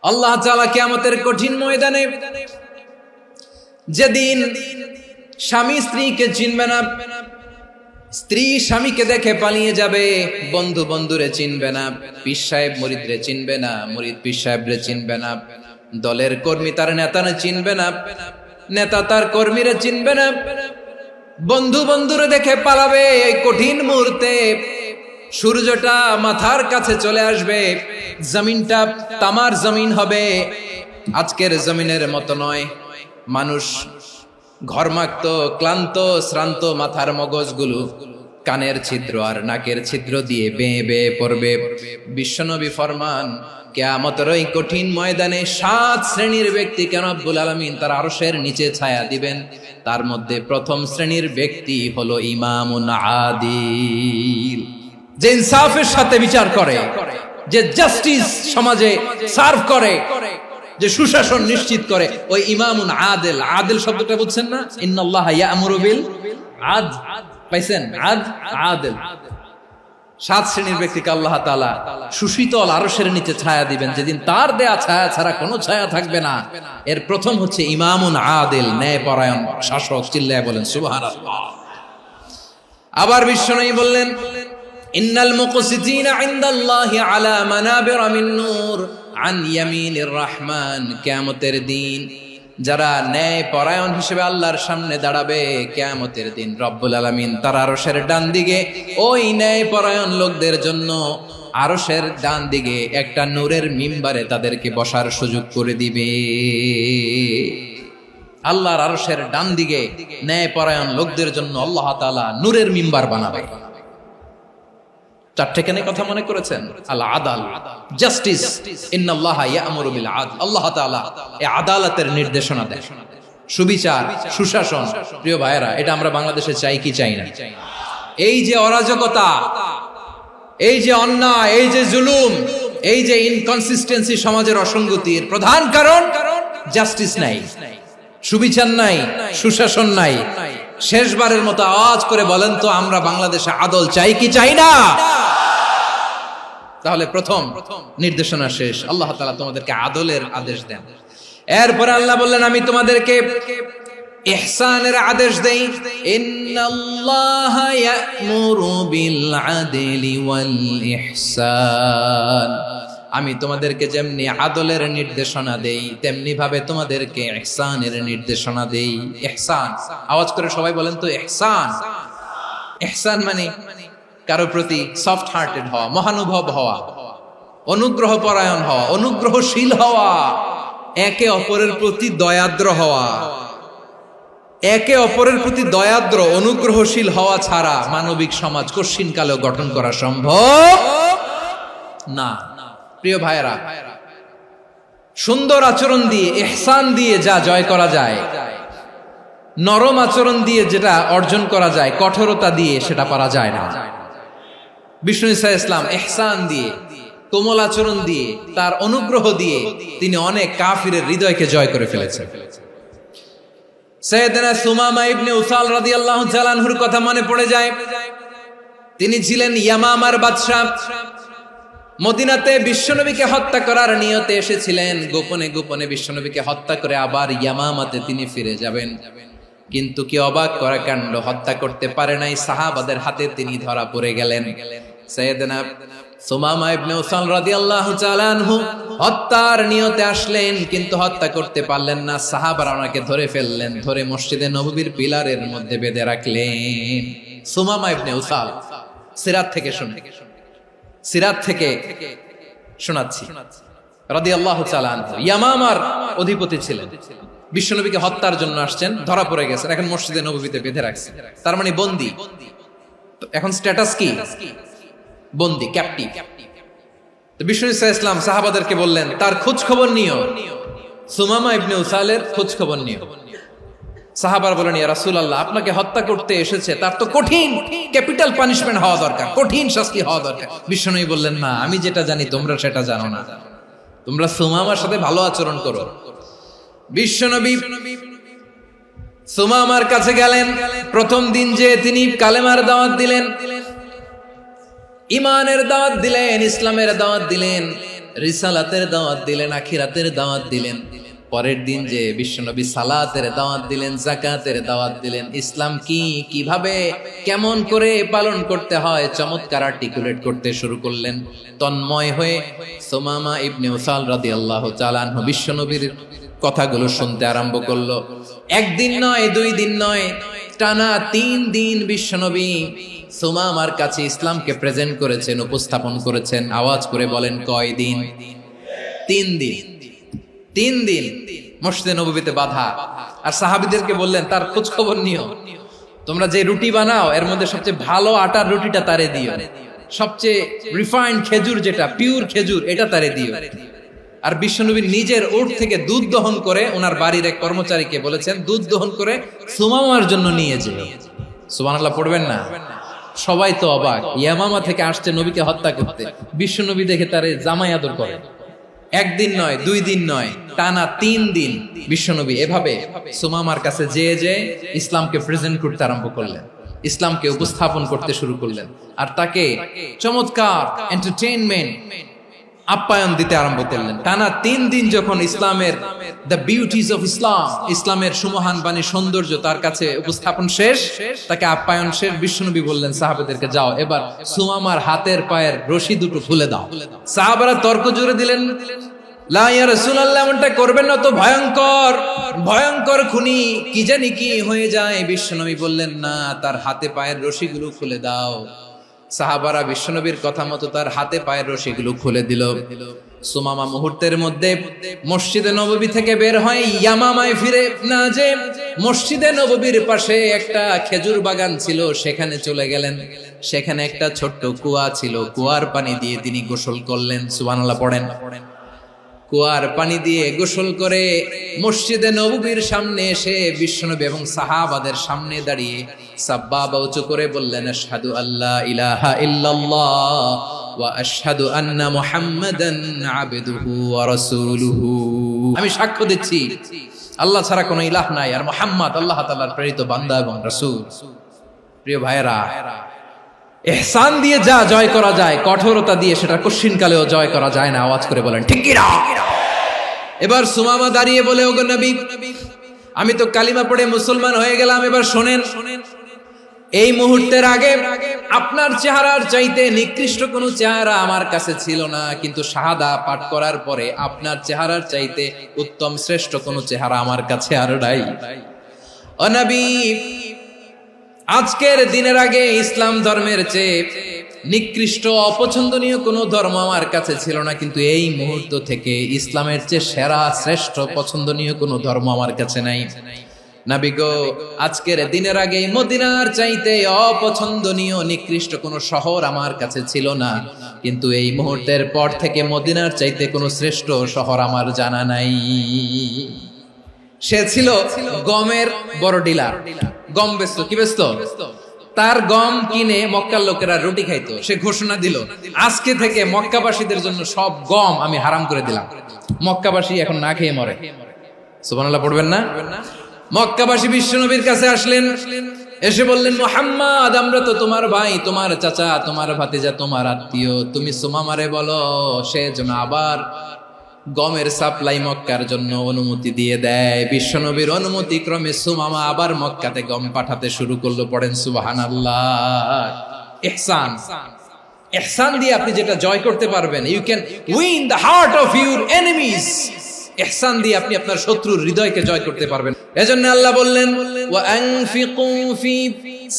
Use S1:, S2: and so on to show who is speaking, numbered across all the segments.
S1: আল্লাহ তাআলা কিয়ামতের কঠিন ময়দানে যেদিন স্বামী স্ত্রীকে চিনবে না, স্ত্রী স্বামীকে দেখে পালিয়ে যাবে, বন্ধু বন্ধুরে চিনবে না, পীর সাহেব মুরিদরে চিনবে না, মুরিদ পীর সাহেবরে চিনবে না, দলের কর্মী তার নেতারে চিনবে না, নেতা তার কর্মীরে চিনবে না, বন্ধু বন্ধুরে দেখে পালাবে। এই কঠিন মুহূর্তে সূর্যটা মাথার কাছে চলে আসবে, জমিনটা তামার জমিন হবে, আজকের জমিনের মতো নয়। মানুষ ঘর্মাক্ত, ক্লান্ত, শ্রান্ত মাথার মগজগুলো কানের ছিদ্র আর নাকের ছিদ্র দিয়ে বেয়ে বেয়ে পড়বে। বিশ্বনবী ফরমান, কিয়ামতের ওই কঠিন ময়দানে 7 শ্রেণীর ব্যক্তিকে রব্বুল আলামিন তার আরশের নিচে ছায়া দিবেন। তার মধ্যে প্রথম শ্রেণীর ব্যক্তি হলো ইমামুন আদিল, যে ইনসাফের সাথে বিচার করে, যে জাস্টিস সমাজে সার্ভ করে, যে সুশাসন নিশ্চিত করে, ওই ইমামুন আদিল। আদিল শব্দটা বুঝছেন না? ইন্নাল্লাহা ইয়া'মুরু বিল আদল, পাইছেন? আদিল। 7 শ্রেণীর ব্যক্তিকে আল্লাহ তাআলা সুশীতল আরশের নিচে ছায়া দিবেন, যেদিন তার দেয়া ছায়া ছাড়া কোনো ছায়া থাকবে না। এর প্রথম হচ্ছে ইমামুন আদিল, ন্যায়পরায়ণ শাসক। চিল্লায় বলেন সুবহানাল্লাহ। আবার বিশ্বনবী বললেন, ইন্নাল মুকসিতিনা ইনদাল্লাহি আলা মানাবিরা মিন নূর আন ইয়ামিনির রহমান। কিয়ামতের দিন যারা ন্যায় পরায়ণ হিসেবে আল্লাহর সামনে দাঁড়াবে, কিয়ামতের দিন রব্বুল আলামিন তার আরশের ডান দিকে ওই ন্যায় পরায়ণ লোকদের জন্য আরশের ডান দিকে একটা নূরের মিম্বারে তাদেরকে বসার সুযোগ করে দিবে। আল্লাহর আরশের ডান দিকে ন্যায় পরায়ণ লোকদের জন্য আল্লাহ তাআলা নূরের মিম্বার বানাবে। 4টে কেন কথা মনে করেছেন? আল আদাল, জাস্টিস। ইন্নাল্লাহা ইয়া'মুরু বিল আদল। আল্লাহ তাআলা এই আদালতের নির্দেশনা দেন, সুবিচার, সুশাসন। প্রিয় ভাইয়েরা, এটা আমরা বাংলাদেশে চাই কি চাই না? এই যে অরাজকতা, এই যে অন্যায়, এই যে জুলুম, এই যে ইনকনসিস্টেন্সি সমাজের অসঙ্গতির প্রধান কারণ জাস্টিস নাই, সুবিচার নাই, সুশাসন নাই। শেষবারের মতো আওয়াজ করে বলেন তো, আমরা বাংলাদেশে আদল চাই কি চাই না? তাহলে প্রথম নির্দেশনা শেষ। আল্লাহ তাআলা তোমাদেরকে আদলের আদেশ দেন। এরপরে আল্লাহ বললেন, আমি তোমাদেরকে ইহসানের আদেশ দেই। ইন্নাল্লাহা ইয়া'মুরু বিল আদলি ওয়াল ইহসান। আমি তোমাদেরকে যেমনি আদলের নির্দেশনা দেই, তেমনি ভাবে তোমাদেরকে ইহসানের নির্দেশনা দেই। ইহসান, আওয়াজ করে সবাই বলেন তো ইহসান। ইহসান মানে কারো প্রতি সফট হার্টেড হওয়া, মহানুভব হওয়া, অনুগ্রহ পরায়ণ হওয়া, অনুগ্রহশীল হওয়া, একে অপরের প্রতি দয়াদ্র হওয়া। একে অপরের প্রতি দয়াদ্র, অনুগ্রহশীল হওয়া ছাড়া মানবিক সমাজ কশিনকালেও গঠন করা সম্ভব না। প্রিয় ভাইয়েরা, সুন্দর আচরণ দিয়ে, ইহসান দিয়ে যা জয় করা যায়, নরম আচরণ দিয়ে যেটা অর্জন করা যায়, কঠোরতা দিয়ে সেটা পারা যায় না। বিষ্ণু ঈসা ইসলাম ইহসান দিয়ে, কোমল আচরণ দিয়ে, তার অনুগ্রহ দিয়ে তিনি অনেক কাফিরের হৃদয়কে জয় করে ফেলেছেন। সাইয়েদনা সুমামা ইবনে উসাল রাদিয়াল্লাহু তাআলা আনহুর কথা মনে পড়ে যায়। তিনি ছিলেন ইয়ামামার বাদশা। মদিনাতে বিশ্বনবীকে হত্যা করার নিয়তে এসেছিলেন। গোপনে গোপনে বিশ্বনবীকে হত্যা করে আবার ইয়ামামাতে তিনি ফিরে যাবেন। কিন্তু কি অবাক করা কাণ্ড, হত্যা করতে পারে নাই, সাহাবাদের হাতে তিনি ধরা পড়ে গেলেন। সাইয়েদনা সুমামা ইবনে উসাল রাদিয়াল্লাহু তাআলা আনহু হত্যার নিয়তে আসলেন, কিন্তু হত্যা করতে পারলেন না। সাহাবারা ওনাকে ধরে ফেললেন, ধরে মসজিদে নববীর পিলারের মধ্যে বেঁধে রাখলেন। সুমামা ইবনে উসাল, সিরাত থেকে শুনে, সিরাত থেকে শোনাচ্ছি, রাদিয়াল্লাহু তাআলা আনহু ইয়ামামার অধিপতি ছিলেন। বিশ্বনবীকে হত্যার জন্য আসছেন, ধরা পড়ে গেছেন, এখন মসজিদে নববীতে বেঁধে রাখছে, তার মানে বন্দী। এখন স্ট্যাটাস কি? বন্দী, ক্যাপটিভ। তো বিষ্ণু ঈসা ইসলাম সাহাবাদেরকে বললেন, তার খোঁজ খবর নিও, সুমামা ইবনে উসালের খোঁজ খবর নিও। সাহাবার বলেন, ইয়া রাসূলুল্লাহ, আপনাকে হত্যা করতে এসেছে, তার তো কঠিন ক্যাপিটাল পানিশমেন্ট হওয়া দরকার, কঠিন শাস্তি হওয়া দরকার। বিশ্বনবী বললেন, না, আমি যেটা জানি তোমরা সেটা জানো না, তোমরা সুমামার সাথে ভালো আচরণ করো। বিশ্বনবী সুমামার কাছে গেলেন। প্রথম দিন যে তিনি কালেমার দাওয়াত দিলেন, ইমানের দাওয়াত দিলেন, ইসলামের দাওয়াত দিলেন, রিসালাতের দাওয়াত দিলেন, আখিরাতের দাওয়াত দিলেন। পরের দিন যে বিশ্বনবী সালাতের দাওয়াত দিলেন, যাকাতের দাওয়াত দিলেন, ইসলাম কি, কিভাবে, কেমন করে পালন করতে হয় চমৎকার আর্টিকুলেট করতে শুরু করলেন। তন্ময় হয়ে সুমামা ইবনে উসাল রাদিয়াল্লাহু তাআলা আনহু বিশ্বনবীর কথাগুলো শুনতে আরম্ভ করলো। একদিন নয়, 2 দিন নয়, টানা 3 দিন বিশ্বনবী সুমামার কাছে ইসলামকে প্রেজেন্ট করেছেন, উপস্থাপন করেছেন। আওয়াজ করে বলেন, কয় দিন? 3 দিন। 3 দিন মসজিদে নববীতে বাধা। আর সাহাবীদেরকে বললেন, তার খোঁজ খবর নিও, তোমরা যে রুটি বানাও এর মধ্যে সবচেয়ে ভালো আটার রুটিটা তারে দিও, সবচেয়ে রিফাইন্ড খেজুর, যেটা পিওর খেজুর, এটা তারে দিও। আর বিশ্বনবী নিজের উট থেকে দুধ দহন করে ওনার বাড়ির এক কর্মচারীকে বলেছেন, দুধ দহন করে সুমামার জন্য নিয়ে যেও। সুবহানাল্লাহ পড়বেন না? সবাই তো অবাক, ইয়ামামা থেকে আসছে নবীকে হত্যা করতে, বিশ্বনবী দেখে তারে জামাই আদর করে। একদিন নয়, 2 দিন নয়, টানা 3 দিন বিশ্বনবী এভাবে সুমামার কাছে যেয়ে ইসলামকে প্রেজেন্ট করতে আরম্ভ করলেন, ইসলামকে উপস্থাপন করতে শুরু করলেন। আর তাকে চমৎকার এন্টারটেইনমেন্ট, আপ্যায়ন দিতে আরম্ভ করলেন। টানা 3 দিন যখন ইসলামের দ্য বিউটিজ অফ ইসলাম, ইসলামের সুমহান বাণী, সৌন্দর্য তার কাছে উপস্থাপন শেষ, তাকে আপ্যায়ন শেষ, বিশ্বনবী বললেন সাহাবাদেরকে, যাও এবার সুমামার হাতের পায়ের রশি দুটো খুলে দাও। সাহাবারা তর্ক জুড়ে দিলেন, লা ইয়া রাসূলুল্লাহ, এমনটা করবেন না, তো ভয়ঙ্কর ভয়ঙ্কর খুনি, কি জানি কি হয়ে যায়। বিশ্বনবী বললেন, না, তার হাতে পায়ের রশিগুলো খুলে দাও। সাহাবারা বিশ্বনবীর কথা মতো তার হাতে পায়ের রশিগুলো খুলে দিল। সুমামা মুহূর্তের মধ্যে মসজিদে নববী থেকে বের হয়, ইয়ামামায় ফিরে না যে মসজিদে নববীর পাশে একটা খেজুর বাগান ছিল, সেখানে চলে গেলেন। সেখানে একটা ছোট্ট কুয়া ছিল, কুয়ার পানি দিয়ে তিনি গোসল করলেন। সুবহানাল্লাহ পড়েন। কুয়ার পানি দিয়ে গোসল করে মসজিদে নববীর সামনে এসে বিশ্বনবী এবং সাহাবাদের সামনে দাঁড়িয়ে সাব্বাবা উঁচু করে বললেন, আশহাদু আল্লা ইলাহা ইল্লাল্লাহ ওয়া আশহাদু আন্না মুহাম্মাদান আবদুহু ওয়া রাসূলুহু। আমি সাক্ষ্য দিচ্ছি আল্লাহ ছাড়া কোনো ইলাহ নাই, আর মুহাম্মদ আল্লাহ তাআলার প্রেরিত বান্দা এবং রাসূল। প্রিয় ভাইয়েরা, ইহসান দিয়ে যা জয় করা যায়, কঠোরতা দিয়ে সেটা কঠিনকালেও জয় করা যায় না। আওয়াজ করে বলেন, ঠিক কি না? এবার সুমামা দাঁড়িয়ে বলে, ওগো নবী, আমি তো কালিমা পড়ে মুসলমান হয়ে গেলাম, এবার শোনেন, এই মুহূর্তের আগে আপনার চেহারার চাইতে নিকৃষ্ট কোনো চেহারা আমার কাছে ছিল না, কিন্তু শাহাদা পাঠ করার পরে আপনার চেহারার চাইতে উত্তম শ্রেষ্ঠ কোনো চেহারা আমার কাছে আর নাই। ও নবী, আজকের দিনের আগে ইসলাম ধর্মের চেয়ে নিকৃষ্ট অপছন্দনীয় কোনো ধর্ম আমার কাছে ছিল না, কিন্তু এই মুহূর্ত থেকে ইসলামের চেয়ে সেরা শ্রেষ্ঠ পছন্দনীয় কোনো ধর্ম আমার কাছে নাই। নবী গো, আজকের দিনের আগে মদিনার চাইতে অপছন্দনীয় নিকৃষ্ট কোনো শহর আমার কাছে ছিল না, কিন্তু এই মুহূর্তের পর থেকে মদিনার চাইতে কোনো শ্রেষ্ঠ শহর আমার জানা নাই। সে ছিল গমের বড় ডিলার, গম বেচতো। কি বেচতো? তার গম কিনে মক্কার লোকেরা রুটি খাইতো। সে ঘোষণা দিল, আজকে থেকে মক্কাবাসীদের জন্য সব গম আমি হারাম করে দিলাম, মক্কাবাসী এখন না খেয়ে মরে। সুবহানাল্লাহ পড়বেন না? মক্কাবাসী বিশ্বনবীর কাছে আসলেন, এসে বললেন, মুহাম্মদ, আমরা তো তোমার ভাই, তোমার চাচা, তোমার ভাতিজা, তোমার আত্মীয়, তুমি সুমামারে বলো সে যেন আবার গমের সাপ্লাই মক্কার জন্য অনুমতি দিয়ে দেয়। বিশ্বনবীর অনুমতি ক্রমে সুমামা আবার মক্কাতে গম পাঠাতে শুরু করলো। পড়েন সুবহানাল্লাহ। ইহসান, ইহসান দিয়ে আপনি যেটা জয় করতে পারবেন, you can win the heart of your enemies. ইহসান দিয়ে আপনি আপনার শত্রুর হৃদয়কে জয় করতে পারবেন। এজন্য আল্লাহ বললেন, ওয়া আনফিকু ফি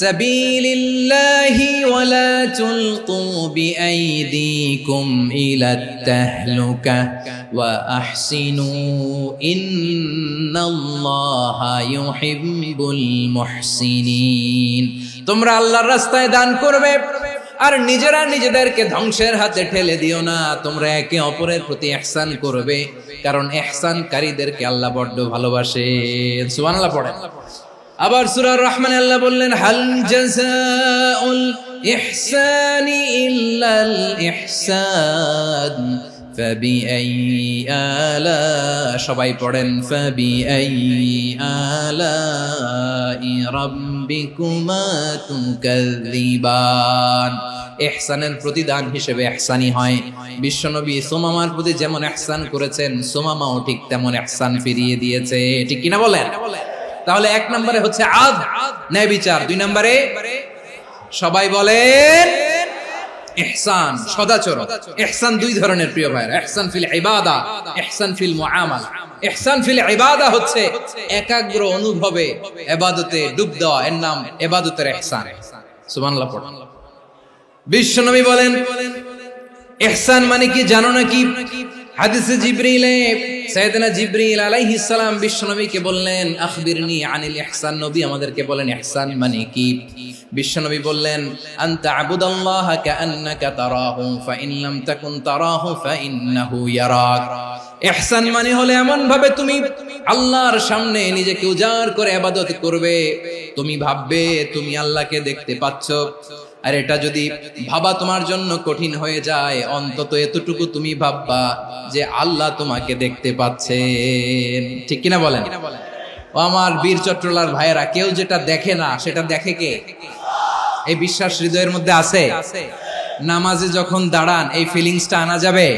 S1: সাবিলিল্লাহি ওয়া লা তুলকু বিআইদিকুম ইলাত তাহলুকা ওয়া আহসিনু ইন্নাল্লাহা ইউহিব্বুল মুহসিনিন। তোমরা আল্লাহর রাস্তায় দান করবে আর নিজেরা নিজেদেরকে ধ্বংসের হাতে ঠেলে দিও না। তোমরা একে অপরের প্রতি ইহসান করবে, কারণ ইহসানকারীদেরকে আল্লাহ বড় ভালোবাসেন। সুবহানাল্লাহ পড়েন। আবার সূরা রহমানে আল্লাহ বললেন, হাল জাযাউল ইহসানি ইল্লাল ইহসান ফাবিআইয়ি আলা, সবাই পড়েন ফাবিআইয়ি আলাই রাব্বিকুমা তুকাযযিবান। ইহসানের প্রতিদান হিসেবে ইহসানি হয়। বিশ্বনবী সুমামার প্রতি যেমন ইহসান করেছেন, সুমামাও ঠিক তেমন ইহসান ফিরিয়ে দিয়েছে। ঠিক কিনা বলেন? তাহলে এক নম্বরে হচ্ছে আদ, ন্যায় বিচার। দুই নম্বরে সবাই বলেন ইহসান, সদাচরণ। ইহসান দুই ধরনের প্রিয় ভাইরা, ইহসান ফিল ইবাদা, ইহসান ফিল মুআমালা। ইহসান ফিল ইবাদা হচ্ছে একাগ্র অনুভবে ইবাদতে ডুব দেওয়া, এর নাম ইবাদতের ইহসান। সুবহানাল্লাহ পড়ুন। বিশ্বনবী বলেন ইহসান মানে কি জানো নাকি? হাদিসে জিবরিলে সাইয়েদনা জিবরিল আলাইহিস সালাম বিশ্বনবীকে বললেন আখবিরনি আনিল ইহসান। নবী আমাদেরকে বলেন ইহসান মানে কি? বিশ্বনবী বললেন আনতা আবুদাল্লাহা কাআন্নাকা তারাহু ফাইন লাম তাকুন তারাহু ফাইন্নাহু ইয়ারাক। ইহসান মানে হলো এমন ভাবে তুমি আল্লাহর সামনে নিজেকে উজাড় করে ইবাদত করবে, তুমি ভাববে তুমি আল্লাহকে দেখতে পাচ্ছ। আর এটা যদি ভাবা তোমার জন্য কঠিন হয়ে যায়, অন্তত এতটুকু তুমি ভাববা যে আল্লাহ তোমাকে দেখতে পাচ্ছেন। ঠিক কিনা বলেন? ও আমার বীর চট্টলার ভাইয়েরা, কেউ যেটা দেখে না সেটা দেখে কে? এই বিশ্বাস হৃদয়ের মধ্যে আছে? নামাজে যখন দাঁড়ান এই ফিলিংসটা আনা যাবে?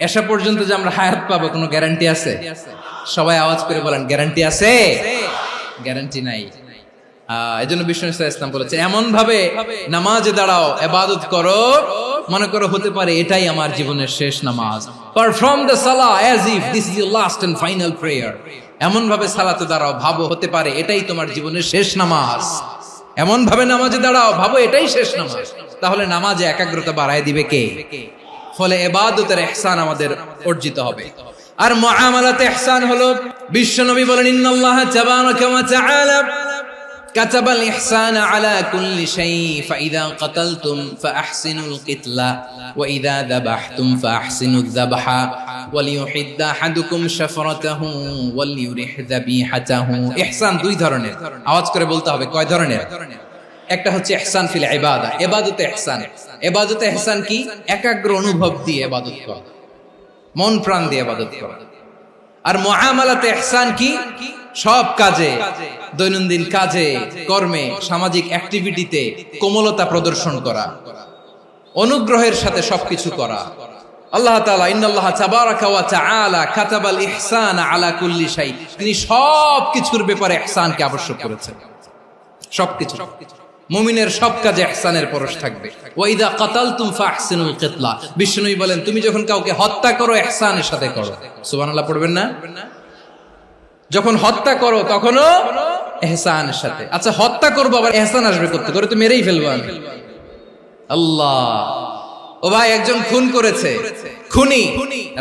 S1: এসা পর্যন্ত যে আমরা হায়াত পাবো কোনো গ্যারান্টি আছে? সবাই আওয়াজ করে বলেন গ্যারান্টি আছে? গ্যারান্টি নাই। এজন্য বিষ্ণু ইসলাম বলেছে এমন ভাবে নামাজে দাঁড়াও, ইবাদত করো, মনে করো হতে পারে এটাই আমার জীবনের শেষ নামাজ। Perform the salah as if this is your last and final prayer. এমন ভাবে সালাতে দাঁড়াও, ভাবো হতে পারে এটাই তোমার জীবনের শেষ নামাজ। এমন ভাবে নামাজে দাঁড়াও, ভাবো এটাই শেষ নামাজ। তাহলে নামাজে একাগ্রতা বাড়ায় দিবে কে? ফলে ইবাদতের ইহসান আমাদের অর্জিত হবে। আর মুআমালাতে ইহসান হলো, বিশ্বনবী বলেন ইন্নাল্লাহা তাবারাকা ওয়া তাআলা কাতাবাল ইহসানা আলা কুল্লি শাই ফাইযা কাতালতুম ফাআহসিনুল কিতলা ওয়া ইযা যাবাহতুম ফাআহসিনুয যাবহা ওয়ালিয়ুহিদ্দা আহাদুকুম শাফরাতাহু ওয়ালিয়ুরিহ যাবিহাতাহু। ইহসান দুই ধরনের, আওয়াজ করে বলতে হবে কয় ধরনের? একটা হচ্ছে ইহসান ফিল ইবাদা, ইবাদতে ইহসান। ইবাদতে ইহসান কি? একাগ্র অনুভব দিয়ে ইবাদত করা, মন প্রাণ দিয়ে ইবাদত করা। আর মুআমালাতে ইহসান কি? সব কাজে, দৈনন্দিন কাজে, কর্মে, সামাজিক অ্যাক্টিভিটিতে কোমলতা প্রদর্শন করা, অনুগ্রহের সাথে সবকিছু করা। আল্লাহ তাআলা ইন্নাল্লাহা তাবারাকা ওয়া তাআলা কাতাবাল ইহসানা আলা কুল্লি শাই, তিনি সবকিছুর ব্যাপারে ইহসানকে আবশ্যক করেছেন। সবকিছু, মুমিনের সব কাজে ইহসানের পরশ থাকবে। ওয়া ইযা কাতালতুম ফাহসিনুল কিতলা, বিষ্ণুই বলেন তুমি যখন কাউকে হত্যা করো ইহসানের সাথে করো। সুবহানাল্লাহ পড়বেন না? যখন হত্যা করো তখনও ইহসানের সাথে। আচ্ছা হত্যা করবো আবার ইহসান আসবে করতে করে তো মেরেই ফেলবো আমি। আল্লাহ, ও ভাই একজন খুন করেছে, খুনি,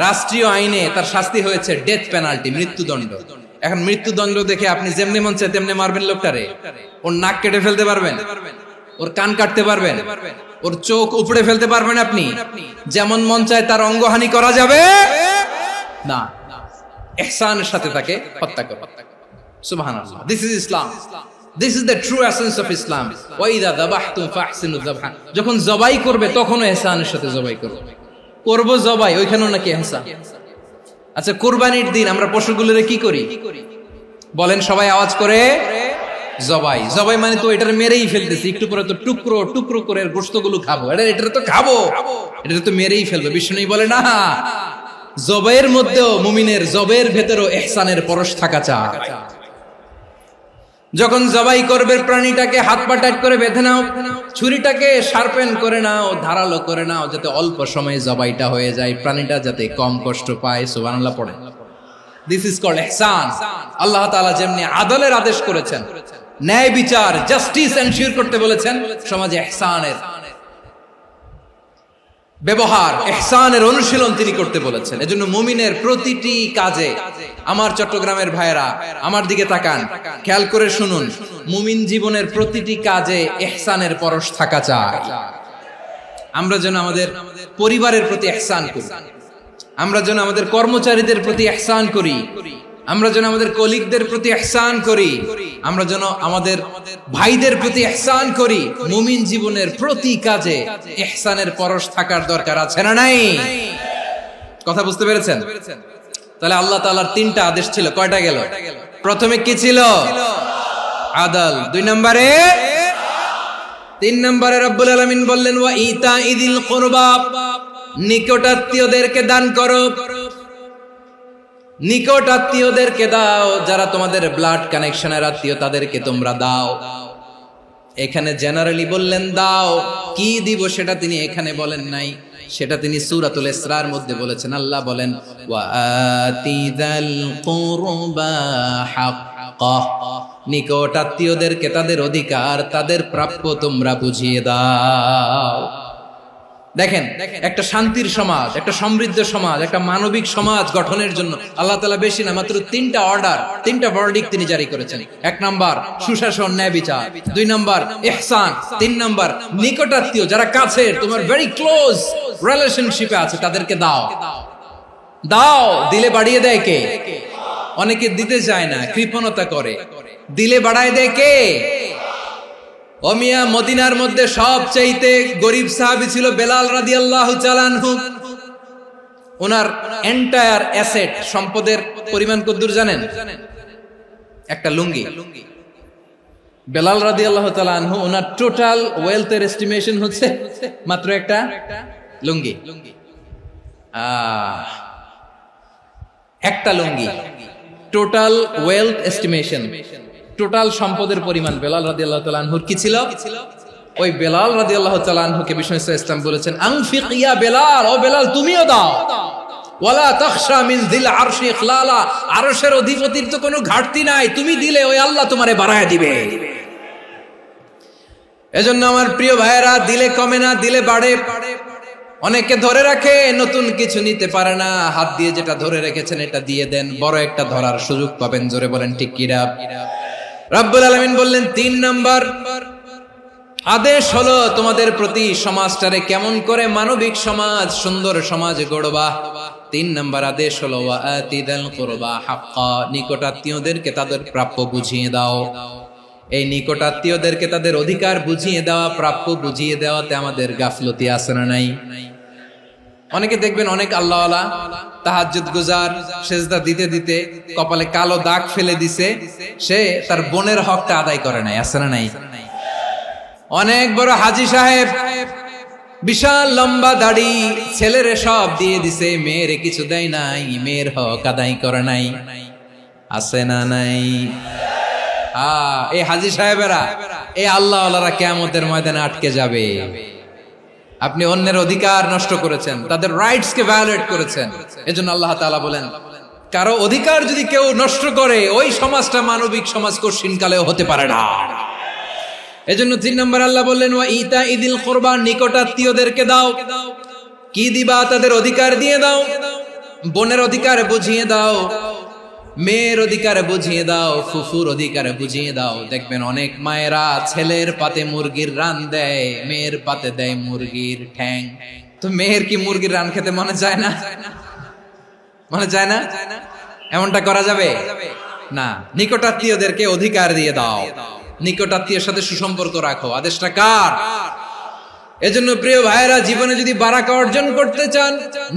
S1: রাষ্ট্রীয় আইনে তার শাস্তি হয়েছে ডেথ পেনাল্টি, মৃত্যুদণ্ড। এখন মৃত্যুদণ্ড দেখে আপনি যেমনি মন চায় তেমনি মারবেন লোকটারে? ওর নাক কেটে ফেলতে পারবেন? ওর কান কাটতে পারবেন? ওর চোখ উপড়ে ফেলতে পারবেন আপনি? যেমন মন চায় তার অঙ্গহানি করা যাবে না। ইহসানের সাথে তাকে হত্যা করো। সুবহানাল্লাহ, this is Islam, this is the true essence of Islam. ওয়া ইযা যাবাহতুম ফাহসিনুয যাবহা, যখন জবাই করবে তখনও ইহসানের সাথে জবাই করো। করব জবাই, ওইখানেও নাকি ইহসান। আচ্ছা কুরবানির দিন আমরা পশুগুলোরে কি করি বলেন সবাই আওয়াজ করে? জবাই। জবাই মানে তো এটারে মেরেই ফেলতেছি, একটু পরে তো টুকরো টুকরো করে গোশতগুলো খাবো, এটা তো খাবো, এটা তো মেরেই ফেলবো। বিষ্ণু বলে না, জবাইয়ের মধ্যেও মুমিনের জবাইয়ের ভেতরেও ইহসানের পরশ থাকা চাই। যখন জবাই করবে প্রাণীটাকে হাত পা টাইট করে বেঁধে নাও, ছুরিটাকে শার্পেন করে নাও, ধারালো করে নাও, যাতে অল্প সময়ে জবাইটা হয়ে যায়, প্রাণীটা যাতে কম কষ্ট পায়। সুবহানাল্লাহ পড়ে। দিস ইজ কল্ড ইহসান। আল্লাহ তাআলা যেমনি আদলের আদেশ করেছেন, ন্যায় বিচার, জাস্টিস এনশিওর করতে বলেছেন, সমাজে ইহসানের ব্যবহার, ইহসানের অনুশীলন তিনি করতে বলেছেন। এজন্য মুমিনের প্রতিটি কাজে, আমার চট্টগ্রামের ভাইয়েরা আমার দিকে তাকান, খেয়াল করে শুনুন, মুমিন জীবনের প্রতিটি কাজে ইহসানের পরশ থাকা চাই। আমরা যেন আমাদের পরিবারের প্রতি ইহসান করি, আমরা যেন আমাদের কর্মচারীদের প্রতি ইহসান করি, আমরা যেন আমাদের কলিগদের প্রতি ইহসান করি, আমরা যেন আমাদের ভাইদের প্রতি ইহসান করি। মুমিন জীবনের প্রতি কাজে ইহসানের পরশ থাকার দরকার আছে না নাই? কথা বুঝতে পেরেছেন? তাহলে আল্লাহ তাআলার তিনটা আদেশ ছিল, কয়টা গেল? প্রথমে কি ছিল? আদল। 2 নম্বরে, 3 নম্বরে রব্বুল আলামিন বললেন ওয়া ইতাইদিল কুরবা, নিকটাত্মীয়দেরকে দান করো। নিকট আত্মীয়দেরকে দাও, যারা তোমাদের ব্লাড কানেকশনের আত্মীয় তাদেরকে তোমরা দাও। এখানে জেনারেলি বললেন দাও, কি দিব সেটা তিনি এখানে বলেন নাই, সেটা তিনি সূরাতুল ইসরার মধ্যে বলেছেন। আল্লাহ বলেন ওয়া আতিযাল কুরবা হাক্কাহ, নিকট আত্মীয়দেরকে তাদের অধিকার, তাদের প্রাপ্য তোমরা বুঝিয়ে দাও। দেখেন, একটা শান্তির সমাজ, একটা সমৃদ্ধ সমাজ, একটা মানবিক সমাজ গঠনের জন্য আল্লাহ তাআলা বেশি না, মাত্র 3টা অর্ডার, 3টা ভার্ডিক্ট তিনি জারি করেছেন। 1 নাম্বার সুশাসন, ন্যায় বিচার। 2 নাম্বার ইহসান। 3 নাম্বার নিকটাত্মীয়, যারা কাছের, তোমার ভেরি ক্লোজ রিলেশনশিপে আছে, তাদেরকে দাও। দাও, দিলে বাড়িয়ে দেয় কে? অনেকে দিতে চায় না, কৃপণতা করে। দিলে বাড়ায় দেয় কে? ও মিয়া, মদিনার মধ্যে সবচাইতে গরিব সাহাবী ছিল বেলাল রাদিয়াল্লাহু তাআলা আনহু। ওনার এন্টায়ার অ্যাসেট, সম্পদের পরিমাণ কতদূর জানেন? একটা লুঙ্গি। বেলাল রাদিয়াল্লাহু তাআলা আনহু, ওনার টোটাল ওয়েলথের এস্টিমেশন হচ্ছে মাত্র একটা লুঙ্গি। একটা লুঙ্গি, টোটাল ওয়েলথ এস্টিমেশন, টোটাল সম্পদের পরিমাণ বেলাল রাদিয়াল্লাহু তাআলা আনহুর কি ছিল? ওই বেলাল রাদিয়াল্লাহু তাআলা আনহুকে বিষ্ণু ইসলাম বলেছেন আনফিক ইয়া বেলাল, ও বেলাল তুমিও দাও। ওয়ালা তাখশা মিন যিল আরশি ইখলালা, আরশের অধিপতির তো কোনো ঘাটতি নাই, তুমি দিলে ওই আল্লাহ তোমারে বাড়ায় দিবে। এজন্য আমার প্রিয় ভাইয়েরা, দিলে কমে না, দিলে বাড়ে। অনেকে ধরে রাখে, নতুন কিছু নিতে পারে না, হাত দিয়ে যেটা ধরে রেখেছেন এটা দিয়ে দেন, বড় একটা ধরার সুযোগ পাবেন। জোরে বলেন ঠিক কিনা? রব্বুল আলামিন বললেন 3 নাম্বার আদেশ হলো তোমাদের প্রতি সমাজটারে কেমন করে মানবিক সমাজ, সুন্দর সমাজ গড়বা। 3 নাম্বার আদেশ হলো ওয়া আতিদাল কুরবা হাক্কা, নিকটাত্মীয়দেরকে তাদের প্রাপ্য বুঝিয়ে দাও। এই নিকটাত্মীয়দেরকে তাদের অধিকার বুঝিয়ে দেওয়া, প্রাপ্য বুঝিয়ে দেওয়াতে আমাদের গাফলতি আছে না নাই? অনেকে দেখবেন অনেক আল্লাহওয়ালা, তাহাজ্জুদ গুজার, সেজদা দিতে দিতে কপালে কালো দাগ ফেলে দিছে, সে তার বোনের হকটা আদায় করে নাই, আছে না নাই? অনেক বড় হাজী সাহেব, বিশাল লম্বা দাড়ি, ছেলেরে সব দিয়ে দিছে, মেয়েরে কিছু দেয় নাই, মেয়ের হক আদায় করে নাই, আছে না নাই? এই হাজী সাহেবেরা, এই আল্লাহওয়ালারা কিয়ামতের ময়দানে আটকে যাবে। আপনি অন্যের অধিকার নষ্ট করেছেন, তাদের রাইটস কে ভায়োলেট করেছেন। এজন্য আল্লাহ তাআলা বলেন, কারো অধিকার যদি কেউ নষ্ট করে, ওই সমাজটা মানবিক সমাজ কঠিনকালেও হতে পারে না। এজন্য 3 নম্বর আল্লাহ বললেন ওয়া ইতাইদিল কুরবা, নিকটাত্মীয়দেরকে দাও। কি দিবা? তাদের অধিকার দিয়ে দাও। বোনের অধিকার বুঝিয়ে দাও, মেয়ের অধিকার বুঝিয়ে দাও, ফুফুর অধিকার বুঝিয়ে দাও। দেখবেন অনেক মায়েরা ছেলের পাতে মুরগির রান দেয়, মেয়ের পাতে দেয় মুরগির ঠ্যাং। তো মেয়ের কি মুরগির রান খেতে মনে যায় না? মনে যায় না? এমনটা করা যাবে না। নিকটাত্মীয়দেরকে অধিকার দিয়ে দাও, নিকটাত্মীয়ের সাথে সুসম্পর্ক রাখো। আদেশটা কার? এজন্য প্রিয় ভাইয়েরা, জীবনে যদি বারাকা অর্জন করতে চান,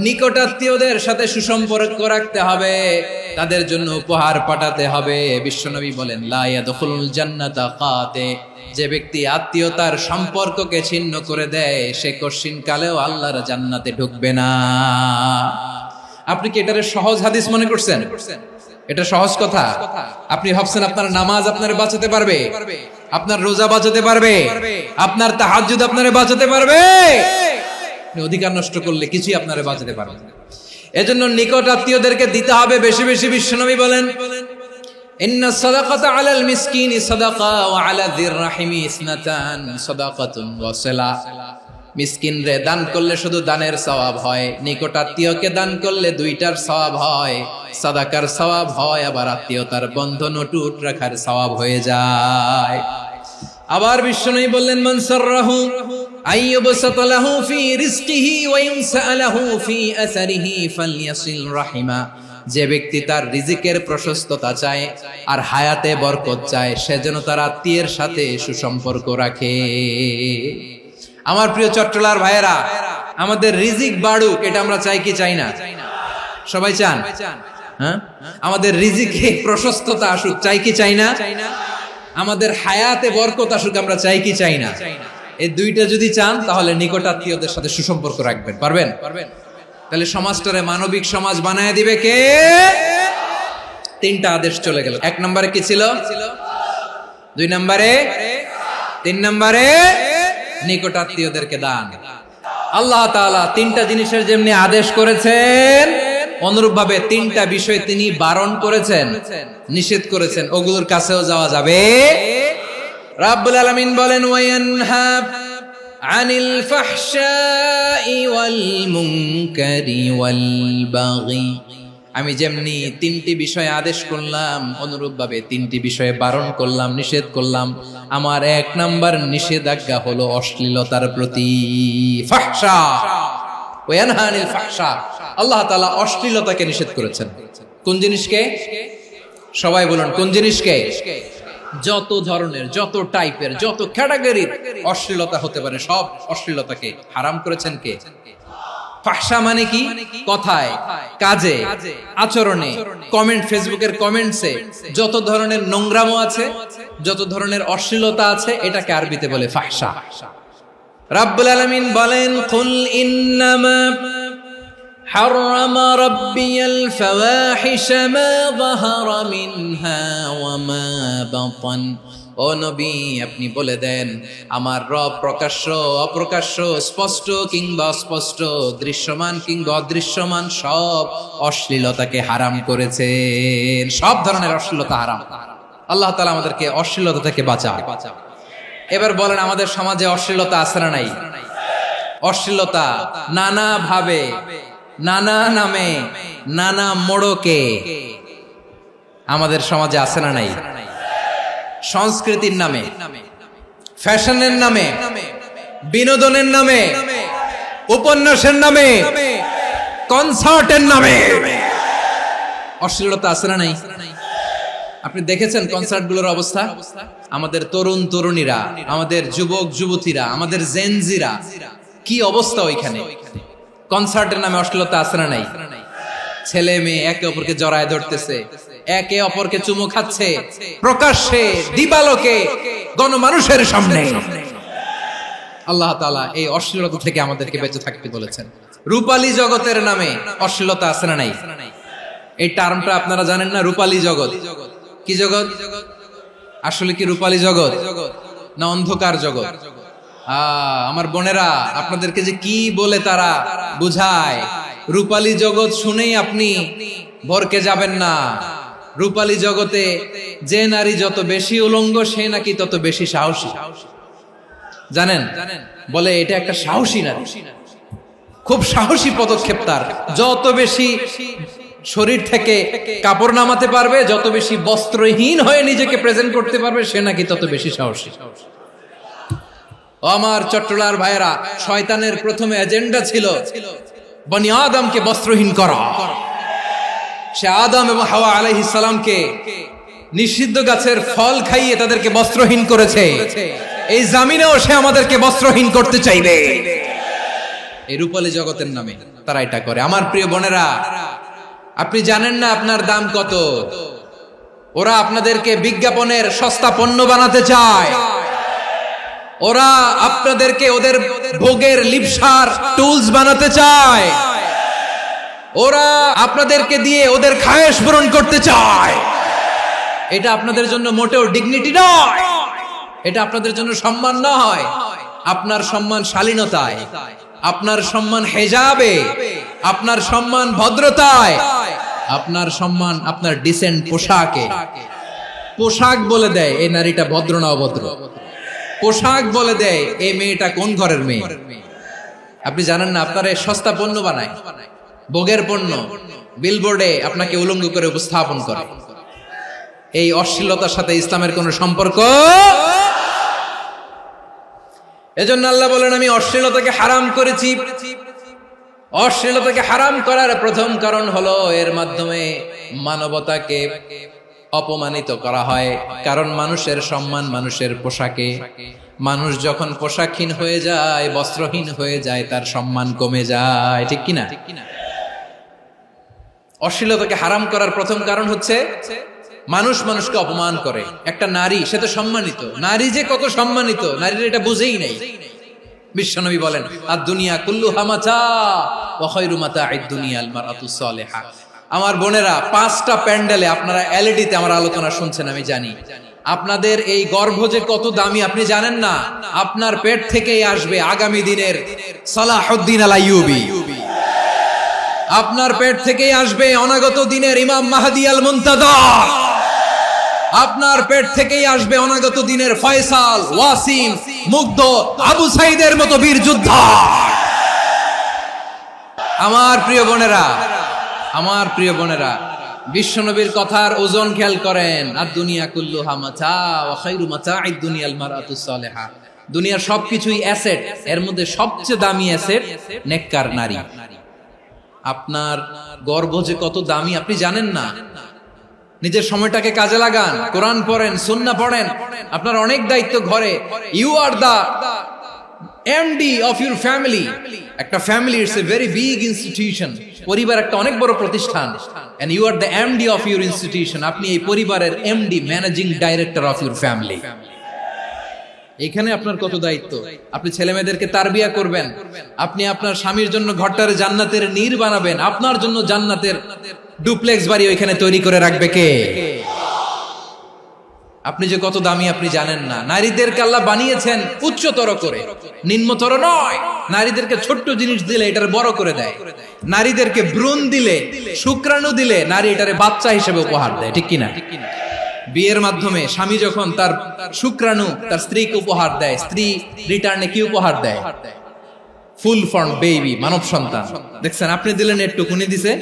S1: নিকটাত্মীয়দের সাথে সুসম্পর্ক রাখতে হবে, তাদের জন্য উপহার পাঠাতে হবে। বিশ্বনবী বলেন লা ইয়াদখুলুল জান্নাতা কাতে, যে ব্যক্তি আত্মীয়তার সম্পর্ককে ছিন্ন করে দেয়, সে কঠিন কালেও আল্লাহর জান্নাতে ঢুকবে না। আপনি কি এটারে সহজ হাদিস মনে করছেন? এটা সহজ কথা? আপনি ভাবছেন আপনার নামাজ আপনারে বাঁচাতে পারবে, আপনার রোজা বাঁচাতে পারবে, আপনার তাহাজ্জুদ আপনারে বাঁচাতে পারবে? অধিকার নষ্ট করলে কিছুই আপনারে বাঁচাতে পারবে না। এজন্য নিকট আত্মীয়দেরকে দিতে হবে বেশি বেশি। বিশ্বনবী বলেন ইন্না সাদাকাতা আলাল মিসকিনি সাদাকা ওয়া আলা যির রাহিমি ইসনাতান সাদাকাতুন ওয়া সিলা। মিসকিন রে দান করলে শুধু দানের সওয়াব হয়, নিকট আত্মীয়কে দান করলে 2টার সওয়াব হয়, সাদাকার সওয়াব হয়, আবার আত্মীয়তার বন্ধন অটুট রাখার সওয়াব হয়ে যায়। আবার বিশ্বনবী বললেন মান সাররাহু আইয়ুবসাতা লাহু ফি রিজকিহি ওয়া ইনসালাহু ফি আসারিহি ফালইয়াসিল রাহিমা। যে ব্যক্তি তার রিজিকের প্রশস্ততা চায় আর হায়াতে বরকত চায়, সে যেন তার আত্মীয়ের সাথে সুসম্পর্ক রাখে। আমার প্রিয় চট্টলার ভাইয়েরা, আমাদের রিজিক বাড়ুক, এটা আমরা চাই কি চাই না? সবাই চান? হ্যাঁ, আমাদের রিজিকে প্রশস্ততা আসুক, চাই কি চাই না? আমাদের হায়াতে বরকত আসুক, আমরা চাই কি চাই না? এই দুইটা যদি চান তাহলে নিকটাত্মীয়দের সাথে সুসম্পর্ক রাখবেন। পারবেন? তাহলে সমাজটারে মানবিক সমাজ বানায় দিবে কে? তিনটা আদেশ চলে গেল। 1 নম্বরে কি ছিল? 2 নম্বরে, 3 নম্বরে নিকটাত্মীয়দেরকে দান। আল্লাহ তাআলা তিনটা জিনিসের যেমনি আদেশ করেছেন, অনুরূপ ভাবে তিনটা বিষয় তিনি বারণ করেছেন, নিষেধ করেছেন, ওগুলোর কাছেও যাওয়া যাবে। রাব্বুল আলামিন বলেন, ওয়ায়ানহা আনিল ফাহশাই ওয়াল মুনকারি ওয়াল বাগি। আমি যেমনি তিনটি বিষয়ে আদেশ করলাম, অনুরূপ ভাবে তিনটি বিষয়ে বারণ করলাম, নিষেধ করলাম। আমার 1 নাম্বার নিষেধাজ্ঞা হলো অশ্লীলতার প্রতি। ফাহশা, ওয়ায়ানহা আনিল ফাহশা, আল্লাহ তাআলা অশ্লীলতাকে নিষেধ করেছেন। কোন জিনিসকে? সবাই বলুন, কোন জিনিসকে? যত ধরনের, যত টাইপের, যত ক্যাটাগরির অশ্লীলতা হতে পারে সব অশ্লীলতাকে হারাম করেছেন কে? ফাহশা মানে কি? কথায়, কাজে, আচরণে, কমেন্ট, ফেসবুকের কমেন্টসে যত ধরনের নোংরামো আছে, যত ধরনের অশ্লীলতা আছে, এটাকে আরবিতে বলে ফাহশা। রাব্বুল আলামিন বলেন, কুল ইন্নামা حرم ربي الفواحش ما ظهر منها وما بطن। ও নবী, আপনি বলে দেন, আমার রব প্রকাশ্য, অপ্রকাশ্য, স্পষ্ট কিংবা অস্পষ্ট, দৃশ্যমান কিংবা অদৃশ্যমান সব অশ্লীলতাকে হারাম করেছেন। সব ধরনের অশ্লীলতা হারাম। আল্লাহ তাআলা আমাদেরকে অশ্লীলতা থেকে বাঁচান। এবার বলেন, আমাদের সমাজে অশ্লীলতা আছে না নাই? অশ্লীলতা নানা ভাবে, নানা নামে, নানা মোড়কে আমাদের সমাজে আছে না নাই? সংস্কৃতির নামে, ফ্যাশনের নামে, বিনোদনের নামে, উপন্যাসের নামে, কনসার্টের নামে অশ্লীলতা আছে না নাই? আপনি দেখেছেন কনসার্টগুলোর অবস্থা? আমাদের তরুণ তরুণীরা, আমাদের যুবক যুবতীরা, আমাদের জেনজিরা, কি অবস্থা ওইখানে? কনসার্টের নামে অশ্লীলতা আছে না নাই? ছেলে মেয়ে একে অপরকে জড়ায় ধরতেছে, একে অপরকে চুমু খাচ্ছে, প্রকাশ্যে, দিবালোকে, গণমানুষের সামনে। আল্লাহ তাআলা এই অশ্লীলতা থেকে আমাদেরকে বেঁচে থাকতে বলেছেন। রূপালী জগতের নামে অশ্লীলতা আছে না নাই? এই টার্মটা আপনারা জানেন না? রূপালী জগৎ কি জগৎ? আসলে কি রূপালী জগৎ না অন্ধকার জগৎ? আমার বোনেরা, আপনাদেরকে যে কি বলে তারা বুঝায়, রূপালী জগৎ শুনেই আপনি ভরকে যাবেন না। রূপালী জগতে যে নারী যত বেশি উলঙ্গ, সে নাকি তত বেশি সাহসী। জানেন? বলে এটা একটা সাহসী নারী, খুব সাহসী পদক্ষেপ তার। যত বেশি শরীর থেকে কাপড় নামাতে পারবে, যত বেশি বস্ত্রহীন হয়ে নিজেকে প্রেজেন্ট করতে পারবে, সে নাকি তত বেশি সাহসী। আমার চট্টলার ভাইয়েরা, শয়তানের প্রথমে এজেন্ডা ছিল বনি আদমকে বস্ত্রহীন করা। সে আদম এবং হাওয়া আলাইহিস সালামকে নিষিদ্ধ গাছের ফল খাইয়ে তাদেরকে বস্ত্রহীন করেছে। এই জামিনেও সে আমাদেরকে বস্ত্রহীন করতে চাইবে। এই রূপালী জগতের নামে তারা এটা করে। আমার প্রিয় বোনেরা, আপনি জানেন না আপনার দাম কত? ওরা আপনাদেরকে বিজ্ঞাপনের সস্তা পণ্য বানাতে চায়। ওরা আপনাদেরকে ওদের ভোগের লিপসার টুলস বানাতে চায়। ওরা আপনাদেরকে দিয়ে ওদের খায়েশ পূরণ করতে চায়। এটা আপনাদের জন্য মোটেও ডিগনিটি নয়, এটা আপনাদের জন্য সম্মান নয়। আপনার সম্মান শালীনতায়, আপনার সম্মান হেজাবে, আপনার সম্মান ভদ্রতায়, আপনার সম্মান আপনার ডিসেন্ট পোশাকে। পোশাক বলে দেয় এই নারীটা ভদ্র না অভদ্র। পোশাক বলে দেয় এই মেয়েটা কোন ঘরের মেয়ে। আপনি জানেন না, আপনার সস্তা পণ্য বানায়, ভোগের পণ্য, বিলবোর্ডে আপনাকে উলঙ্গ করে উপস্থাপন করে। এই অশ্লীলতার সাথে ইসলামের কোনো সম্পর্ক। এজন্য আল্লাহ বলেন, আমি অশ্লীলতাকে হারাম করেছি। অশ্লীলতাকে হারাম করার প্রথম কারণ হলো এর মাধ্যমে মানবতাকে অপমানিত করা হয়। কারণ মানুষের সম্মান মানুষের পোশাকে। মানুষ যখন পোশাকহীন হয়ে যায়, বস্ত্রহীন হয়ে যায়, তার সম্মান কমে যায়। ঠিক কিনা? অশ্লীলতাকে হারাম করার প্রথম কারণ হচ্ছে মানুষ মানুষকে অপমান করে। একটা নারী, সে তো সম্মানিত, নারী যে কত সম্মানিত নারীর এটা বুঝেই নাই। বিশ্বনবী বলেন আদ-দুনিয়া কুল্লুহা মাতা ওয়া খায়রু মাতা'আদ দুনিয়া আল মারআতুস সালিহা। আমার বোনেরা, 5টা প্যান্ডেলে আপনারা এলইডিতে আমার আলোচনা শুনছেন, আমি জানি। আপনাদের এই গর্ভ যে কত দামি আপনি জানেন না। আপনার পেট থেকেই আসবে আগামী দিনের সালাহুদ্দিন আল আইয়ুবী, আপনার পেট থেকেই আসবে অনাগত দিনের ইমাম মাহদী আল মুনতাযর, আপনার পেট থেকেই আসবে অনাগত দিনের ফয়সাল, ওয়াসিম, মুগ্ধ, আবু সাইদের মতো বীর যোদ্ধা। আমার প্রিয় বোনেরা, আমার প্রিয় বোনেরা, বিশ্বনবীর কথার ওজন খেয়াল করেন। আদ-দুনিয়া কুল্লুহা মাতা ওয়া খায়রু মাতা'আদ দুনিয়া আল মারআতুস সালিহা। দুনিয়ার সবকিছুই অ্যাসেট, এর মধ্যে সবচেয়ে দামি অ্যাসেট নেককার নারী। আপনার গর্ভ যে কত দামি আপনি জানেন না। নিজের সময়টাকে কাজে লাগান, কোরআন পড়েন, সুন্নাহ পড়েন। আপনার অনেক দায়িত্ব ঘরে। You are the MD of your family. একটা family it's a very big institution. পরিবার একটা অনেক বড় প্রতিষ্ঠান, and you are the MD of your institution. আপনি এই পরিবারের MD, managing director of your family. এখানে আপনার কত দায়িত্ব। আপনি ছেলে মেয়েদেরকে তারবিয়া করবেন, আপনি আপনার স্বামীর জন্য ঘরটারে জান্নাতের নীর বানাবেন, আপনার জন্য জান্নাতের ডুপ্লেক্স বাড়ি ওইখানে তৈরি করে রাখবে কে? আপনি যে কত দামি আপনি জানেন না। নারীদেরকে আল্লাহ বানিয়েছেন উচ্চতর করে, নিম্নতর নয়। নারীদেরকে ছোট্ট জিনিস দিলে এটারে বড় করে দেয়। নারীদেরকে ভ্রূণ দিলে, শুক্রাণু দিলে নারী এটারে বাচ্চা হিসেবে উপহার দেয়, ঠিক কিনা? বিয়ের মাধ্যমে স্বামী যখন তার শুক্রাণু তার স্ত্রীকে উপহার দেয়, স্ত্রী রিটার্নে কি উপহার দেয়? ফুল ফর্ম বেবি, মানব সন্তান। দেখছেন, আপনি দিলেন একটুকুনি, দিছে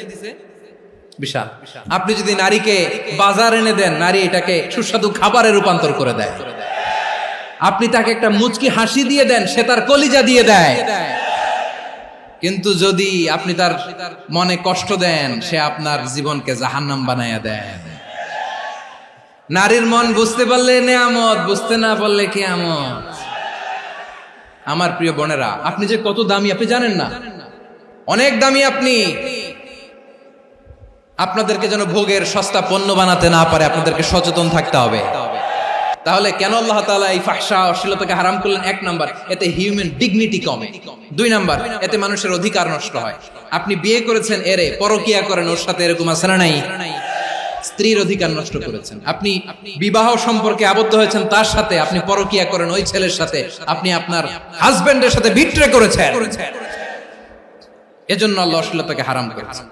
S1: বিশাল। আপনি যদি নারীকে বাজার এনে দেন, নারী এটাকে সুস্বাদু খাবারে রূপান্তর করে দেয়। আপনি তাকে একটা মুচকি হাসি দিয়ে দেন, সে তার কলিজা দিয়ে দেয়। কিন্তু যদি আপনি তার মনে কষ্ট দেন, সে আপনার জীবনকে জাহান্নাম বানায়া দেয়। নারীর মন বুঝতে পারলে নেয়ামত, বুঝতে না পারলে কিয়ামত। আমার প্রিয় বোনেরা, আপনি যে কত দামি আপনি জানেন না। অনেক দামি আপনি। আপনাদেরকে যেন ভোগের সস্তা পণ্য বানাতে না পারে, আপনাদেরকে সচেতন থাকতে হবে। তাহলে কেন আল্লাহ তাআলা এই ফাহশা অশ্লীলতাকে হারাম করলেন? 1 নাম্বার, এতে হিউম্যান ডিগনিটি কমে। 2 নাম্বার, এতে মানুষের অধিকার নষ্ট হয়। আপনি বিয়ে করেছেন, এরে পরকিয়া করেন, ওর সাথে এরকম আছে না নাই? স্ত্রীর অধিকার নষ্ট করেছেন। আপনি বিবাহ সম্পর্কে আবদ্ধ হয়েছেন তার সাথে, আপনি পরকিয়া করেন ওই ছেলের সাথে, আপনি আপনার হাজবেন্ডের সাথে বিট্রে করেছেন। এজন্য আল্লাহ অশ্লীলতাকে হারাম করেছেন।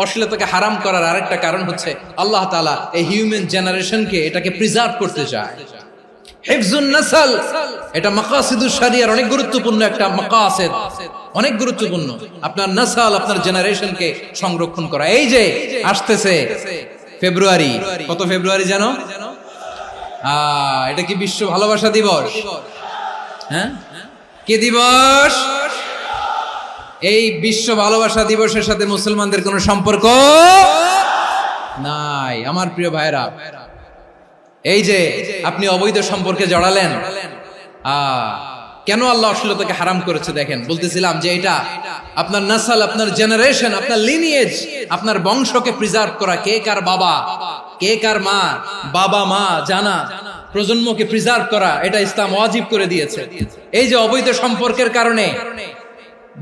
S1: অশ্লীলতাকে হারাম করার আরেকটা কারণ হচ্ছে আল্লাহ তাআলা এই হিউম্যান জেনারেশনকে এটাকে প্রিজার্ভ করতে চায়। হিফজুন নাসল, এটা মাকাসিদুশ শরিয়ার অনেক গুরুত্বপূর্ণ একটা মাকাসিদ, অনেক গুরুত্বপূর্ণ। আপনার নাসল, আপনার জেনারেশনকে সংরক্ষণ করা। এই যে আসতেছে ফেব্রুয়ারি, কত ফেব্রুয়ারি জানো? এটা কি বিশ্ব ভালোবাসা দিবস? হ্যাঁ, কি দিবস? এই বিশ্ব ভালোবাসা দিবসের সাথে মুসলমানদের কোনো সম্পর্ক নাই। আমার প্রিয় ভাইরা, এই যে আপনি অবৈধ সম্পর্কে জড়ালেন, কেন আল্লাহ অশ্লীলতাকে হারাম করেছে দেখেন। বলতেছিলাম যে এটা আপনার নাসল, আপনার জেনারেশন, আপনার লিনিয়েজ, আপনার বংশকে প্রিজার্ভ করা। কে কার বাবা, কে কার মা, বাবা মা জানা, প্রজন্মকে প্রিজার্ভ করা, এটা ইসলাম ওয়াজিব করে দিয়েছে। এই যে অবৈধ সম্পর্কের কারণে,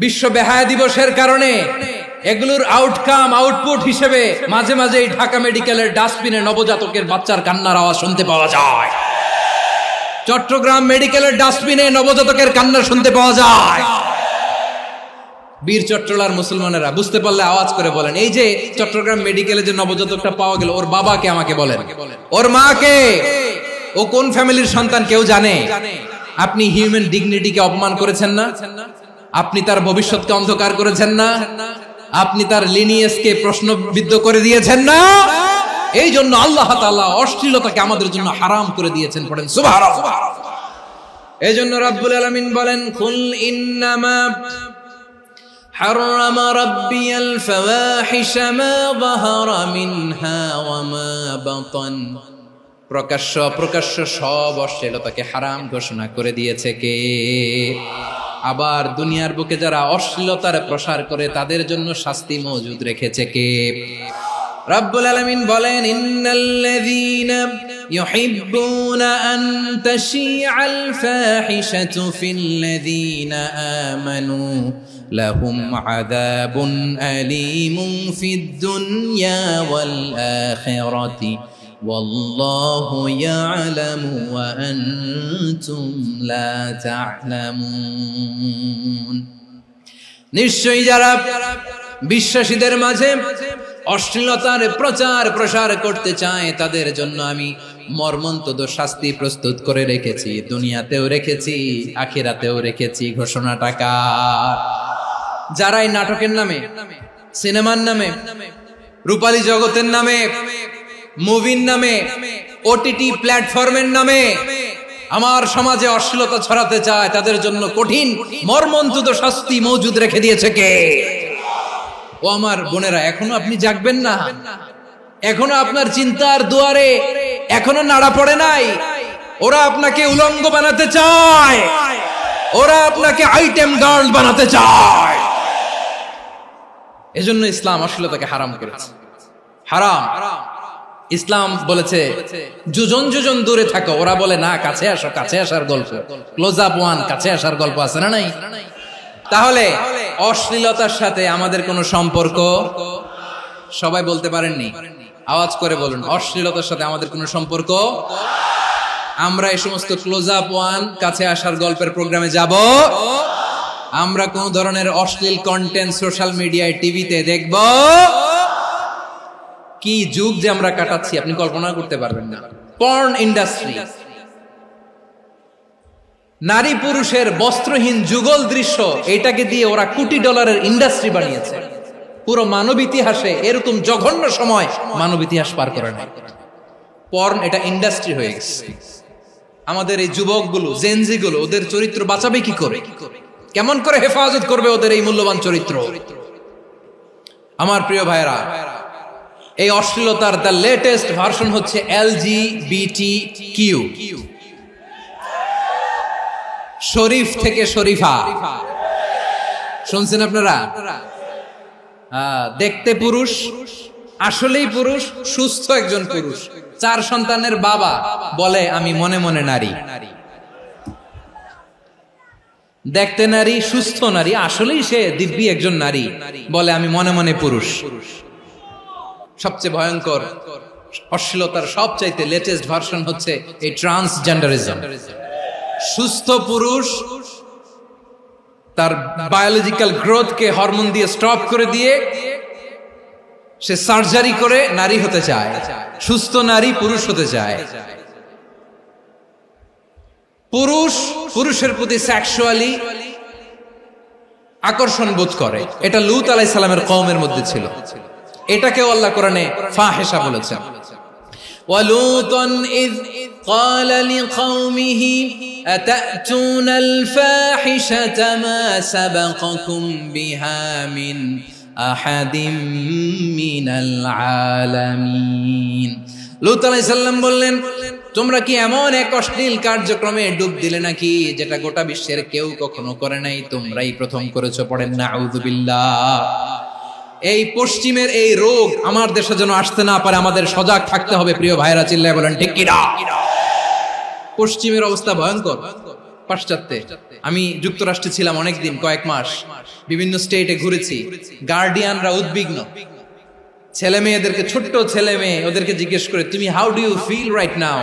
S1: বিশ্ব বেহায়া দিবসের কারণে, এগুলোর আউটকাম, আউটপুট হিসেবে মাঝে মাঝে এই ঢাকা মেডিকেলের ডাস্টবিনে নবজাতকের বাচ্চার কান্নার আওয়াজ শুনতে পাওয়া যায়। চট্টগ্রাম মেডিকেলের ডাস্টবিনে নবজাতকের কান্না শুনতে পাওয়া যায়। বীর চট্টলার মুসলমানেরা বুঝতে পারলে আওয়াজ করে বলেন, এই যে চট্টগ্রাম মেডিকেলে যে নবজাতকটা পাওয়া গেল, ওর বাবাকে আমাকে বলেন, ওর মাকে, ও কোন ফ্যামিলির সন্তান কেউ জানে? আপনি হিউম্যান ডিগনিটিকে অপমান করেছেন না? আপনি তার ভবিষ্যৎকে অন্ধকার করেছেন না? আপনি তার লিনিয়েজকে প্রশ্নবিদ্ধ করে দিয়েছেন না? এই জন্য আল্লাহ তাআলা অশ্লীলতাকে আমাদের জন্য হারাম করে দিয়েছেন। পড়েন সুবহানাল্লাহ। এই জন্য রাব্বুল আলামিন বলেন, কুল ইন্নামা হারামা রাব্বিয়াল ফাওয়াহিশা মা যাহারা মিনহা ওয়া মা বাতান। প্রকাশ্য অপ্রকাশ্য সব অশ্লীলতাকে হারাম ঘোষণা করে দিয়েছে কে? আবার দুনিয়ার বুকে যারা অশ্লীলতার প্রসার করে তাদের জন্য শাস্তি মজুদ রেখেছে কে? রব্বুল আলামিন বলেন, ইন্নাল্লাযীনা ইউহিব্বুনা আন তাশিআল ফাহিশাতু ফিল্লাযীনা আমানু লাহুম আযাবুন আলীমুন ফিদ দুনিয়া ওয়াল আখিরাতি ওয়াল্লাহু ইয়ালামু ওয়া আনতুম লা তা'লামুন। নিশ্চয়ই যারা বিশ্বাসীদের মাঝে অশ্লীলতার প্রচার প্রসার করতে চায় তাদের জন্য আমি মর্মন্তুদ শাস্তি প্রস্তুত করে রেখেছি, দুনিয়াতেও রেখেছি, আখিরাতেও রেখেছি। ঘোষণাটা কার? যারাই নাটকের নামে, সিনেমার নামে, রূপালী জগতের নামে, মুভির নামে, ওটিটি প্ল্যাটফর্মের নামে আমার সমাজে অশ্লীলতা ছড়াতে চায় তাদের জন্য কঠিন মর্মন্তুদ শাস্তি মজুদ রেখে দিয়েছে কে? ও আমার বোনেরা, এখনো আপনি জাগবেন না? এখনো আপনার চিন্তার দুয়ারে এখনো নাড়া পড়ে নাই? ওরা আপনাকে উলঙ্গ বানাতে চায়, ওরা আপনাকে আইটেম গার্ল বানাতে চায়। এজন্য ইসলাম অশ্লীলতাকে হারাম করেছে। হারাম। ইসলাম বলেছে যোজন যোজন দূরে থাকো, ওরা বলে না কাছে আসো, কাছে আসার গল্প, ক্লোজ আপ ওয়ান, কাছে আসার গল্প আছে না নাই? তাহলে অশ্লীলতার সাথে আমাদের কোনো সম্পর্ক? সবাই বলতে পারেননি, আওয়াজ করে বলুন, অশ্লীলতার সাথে আমাদের কোনো সম্পর্ক? আমরা এই সমস্ত ক্লোজ আপ ওয়ান, কাছে আসার গল্পের প্রোগ্রামে যাব? আমরা কোন ধরনের অশ্লীল কন্টেন্ট সোশ্যাল মিডিয়ায়, টিভিতে দেখব? কি যুগ যে আমরা কাটাচ্ছি আপনি কল্পনা করতে পারবেন না। পর্ন ইন্ডাস্ট্রি, নারী পুরুষের বস্ত্রহীন যুগল দৃশ্য, এটাকে দিয়ে ওরা কোটি ডলারের ইন্ডাস্ট্রি বানিয়েছে। পুরো মানব ইতিহাসে এরকম জঘন্য সময় মানব ইতিহাস পার করে না। পর্ন এটা ইন্ডাস্ট্রি হয়ে গেছে। আমাদের এই যুবকগুলো, জেনজিগুলো, ওদের চরিত্র বাঁচাবে কি করে? কেমন করে হেফাজত করবে ওদের এই মূল্যবান চরিত্র? আমার প্রিয় ভাইরা, এই অশ্লীলতার দ্য লেটেস্ট ভার্সন হচ্ছে LGBTQ, শরীফ থেকে শরীফা। শুনছেন আপনারা? দেখতে পুরুষ, আসলেই পুরুষ, সুস্থ একজন পুরুষ, 4 সন্তানের বাবা, বলে আমি মনে মনে নারী। দেখতে নারী, সুস্থ নারী, আসলেই সে দিব্যি একজন নারী, বলে আমি মনে মনে পুরুষ। সবচেয়ে ভয়ঙ্কর অশ্লীলতার সবচাইতে লেটেস্ট ভার্সন হচ্ছে এই ট্রান্সজেন্ডারিজম। সুস্থ পুরুষ তার বায়োলজিক্যাল গ্রোথকে হরমোন দিয়ে স্টপ করে দিয়ে সে সার্জারি করে নারী হতে চায়, সুস্থ নারী পুরুষ হতে চায়। পুরুষ পুরুষের প্রতি সেক্সুয়ালি আকর্ষণ বোধ করে, এটা লূত আলাইহিস সালামের কওমের মধ্যে ছিল। এটাকে আল্লাহ কোরআনে ফাহিশা বলেছেন। ওয়ালুতান ইয قال لقومه أتأتون الفاحشة ما سبقكم بها من أحد من العالمين। লূত আলাইহিস সালাম বললেন, তোমরা কি এমন এক অশ্লীল কার্যক্রমে ডুব দিলে নাকি যেটা গোটা বিশ্বের কেউ কখনো করে নাই, তোমরাই প্রথম করেছো? পড়েন নাউযুবিল্লাহ। এই পশ্চিমের এই রোগ আমার দেশে যেন আসতে না পারে, আমাদের সজাগ থাকতে হবে। প্রিয় ভাইরা, চিল্লায় বলেন ঠিক কি না? পশ্চিমের অবস্থা ভয়ঙ্কর। পাশ্চাত্যে, আমি যুক্তরাষ্ট্রে ছিলাম অনেকদিন, কয়েক মাস, বিভিন্ন স্টেটে ঘুরেছি। গার্ডিয়ানরা উদ্বিগ্ন, ছেলে মেয়েদেরকে, ছোট্ট ছেলে মেয়ে, ওদেরকে জিজ্ঞেস করে, তুমি how do you feel right now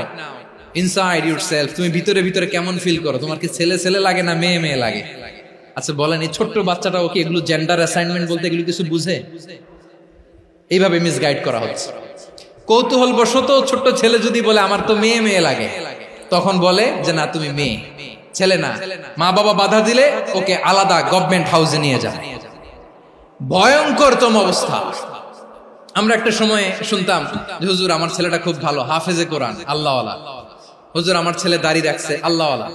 S1: inside yourself? তুমি ভিতরে ভিতরে কেমন ফিল করো? তোমার কি ছেলে ছেলে লাগে না মেয়ে মেয়ে লাগে? আচ্ছা বলেন, এই ছোট্ট বাচ্চাটাও কি এগুলো জেন্ডার অ্যাসাইনমেন্ট বলতে এগুলো কিছু বুঝে? এইভাবে মিসগাইড করা হচ্ছে। কৌতূহল বশত ছোট্ট ছেলে যদি বলে আমার তো মেয়ে মেয়ে লাগে, তখন বলে যে না তুমি মেয়ে, ছেলে না। মা বাবা বাধা দিলে ওকে আলাদা গভর্নমেন্ট হাউসে নিয়ে যায়। ভয়ঙ্করতম অবস্থা। আমরা একটা সময় শুনতাম যে হুজুর আমার ছেলেটা খুব ভালো, হাফেজে কোরআন, আল্লাহওয়ালা। হুজুর আমার ছেলে দাড়ি রাখছে, আল্লাহওয়ালা।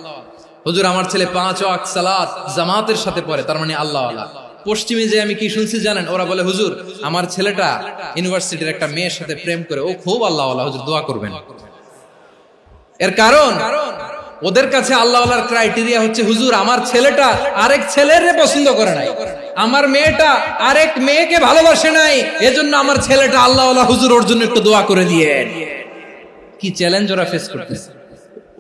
S1: হুজুর আমার ছেলে 5 ওয়াক্ত সালাত জামাতের সাথে পড়ে, তার মানে আল্লাহওয়ালা। পশ্চিমে যে আমি কি শুনছি জানেন? ওরা বলে হুজুর আমার ছেলেটা ইউনিভার্সিটির একটা মেয়ের সাথে প্রেম করে, ও খুব আল্লাহওয়ালা, হুজুর দোয়া করবেন। এর কারণ ওদের কাছে আল্লাহওয়ালার ক্রাইটেরিয়া হচ্ছে, হুজুর আমার ছেলেটা আরেক ছেলের পছন্দ করে নাই, আমার মেয়েটা আরেক মেয়েকে ভালোবাসে নাই, এজন্য আমার ছেলেটা আল্লাহওয়ালা, হুজুর ওর জন্য একটু দোয়া করে দিয়ে। কি চ্যালেঞ্জ ওরা ফেস করতেছে।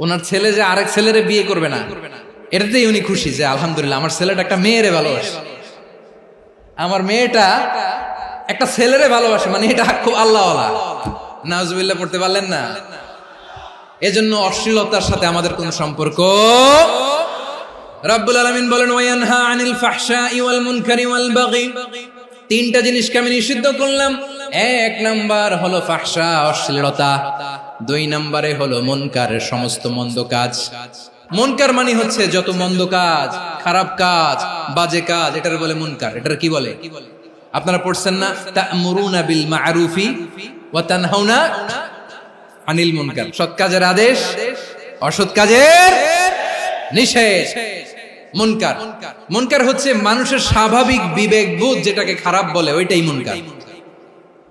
S1: ওনার ছেলে যে আরেক ছেলেরে বিয়ে করবে না, এটাতেই উনি খুশি যে আলহামদুলিল্লাহ আমার ছেলেটা একটা মেয়েরে ভালোবাসে, আমার মেয়েটা একটা ছেলেরে ভালোবাসে, মানে এটা খুব আল্লাহওয়ালা। নাউজুবিল্লাহ পড়তে পারলেন না? এজন্য অশ্লীলতার সাথে আমাদের কোনো সম্পর্ক। রাব্বুল আলামিন বলেন ওয়ায়ানহা আনিল ফাহশাই ওয়াল মুনকারি ওয়াল বাগি, তিনটা জিনিসকে আমি নিষিদ্ধ করলাম। এক নাম্বার হলো ফাহশা, অশ্লীলতা। দুই নম্বরে হলো মুনকার, সমস্ত মন্দ কাজ। মুনকার মানে হচ্ছে যত মন্দ কাজ, খারাপ কাজ, বাজে কাজ, এটার বলে মুনকার। এটার কি বলে? আপনারা পড়ছেন না, তা'মুরুনা বিল মা'রুফি ওয়া তানহাউনা আনিল মুনকার। সৎ কাজের আদেশ, অসৎ কাজের নিষেধ। মুনকার, মুনকার হচ্ছে মানুষের স্বাভাবিক বিবেকবোধ যেটাকে খারাপ বলে, ওইটাই মুনকার।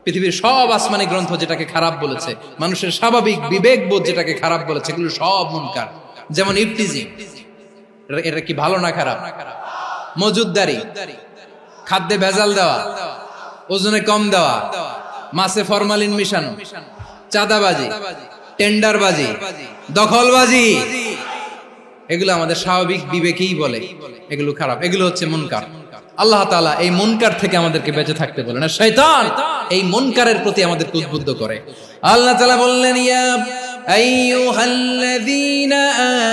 S1: পৃথিবীর সব আসমানি গ্রন্থ যেটাকে খারাপ বলেছে, মানুষের স্বাভাবিক বিবেকবোধ যেটাকে খারাপ বলেছে, এগুলো সব মুনকার। যেমন ইফতিজিং, এটা কি ভালো না খারাপ? মজুদদারি, খাদ্যে ভেজাল দেওয়া, ওজনে কম দেওয়া, মাছে ফরমালিন মিশানো, চাঁদাবাজি, টেন্ডারবাজি, দখলবাজি, এগুলো আমাদের স্বাভাবিক বিবেকেই বলে এগুলো খারাপ, এগুলো হচ্ছে মুনকার। আল্লাহ তাআলা এই মুনকার থেকে আমাদেরকে বেঁচে থাকতে বলেন, আর শয়তান এই মুনকারের প্রতি আমাদেরকে উদ্বুদ্ধ করে। আল্লাহ তাআলা বললেন, ইয়া আইয়ুহাল্লাযীনা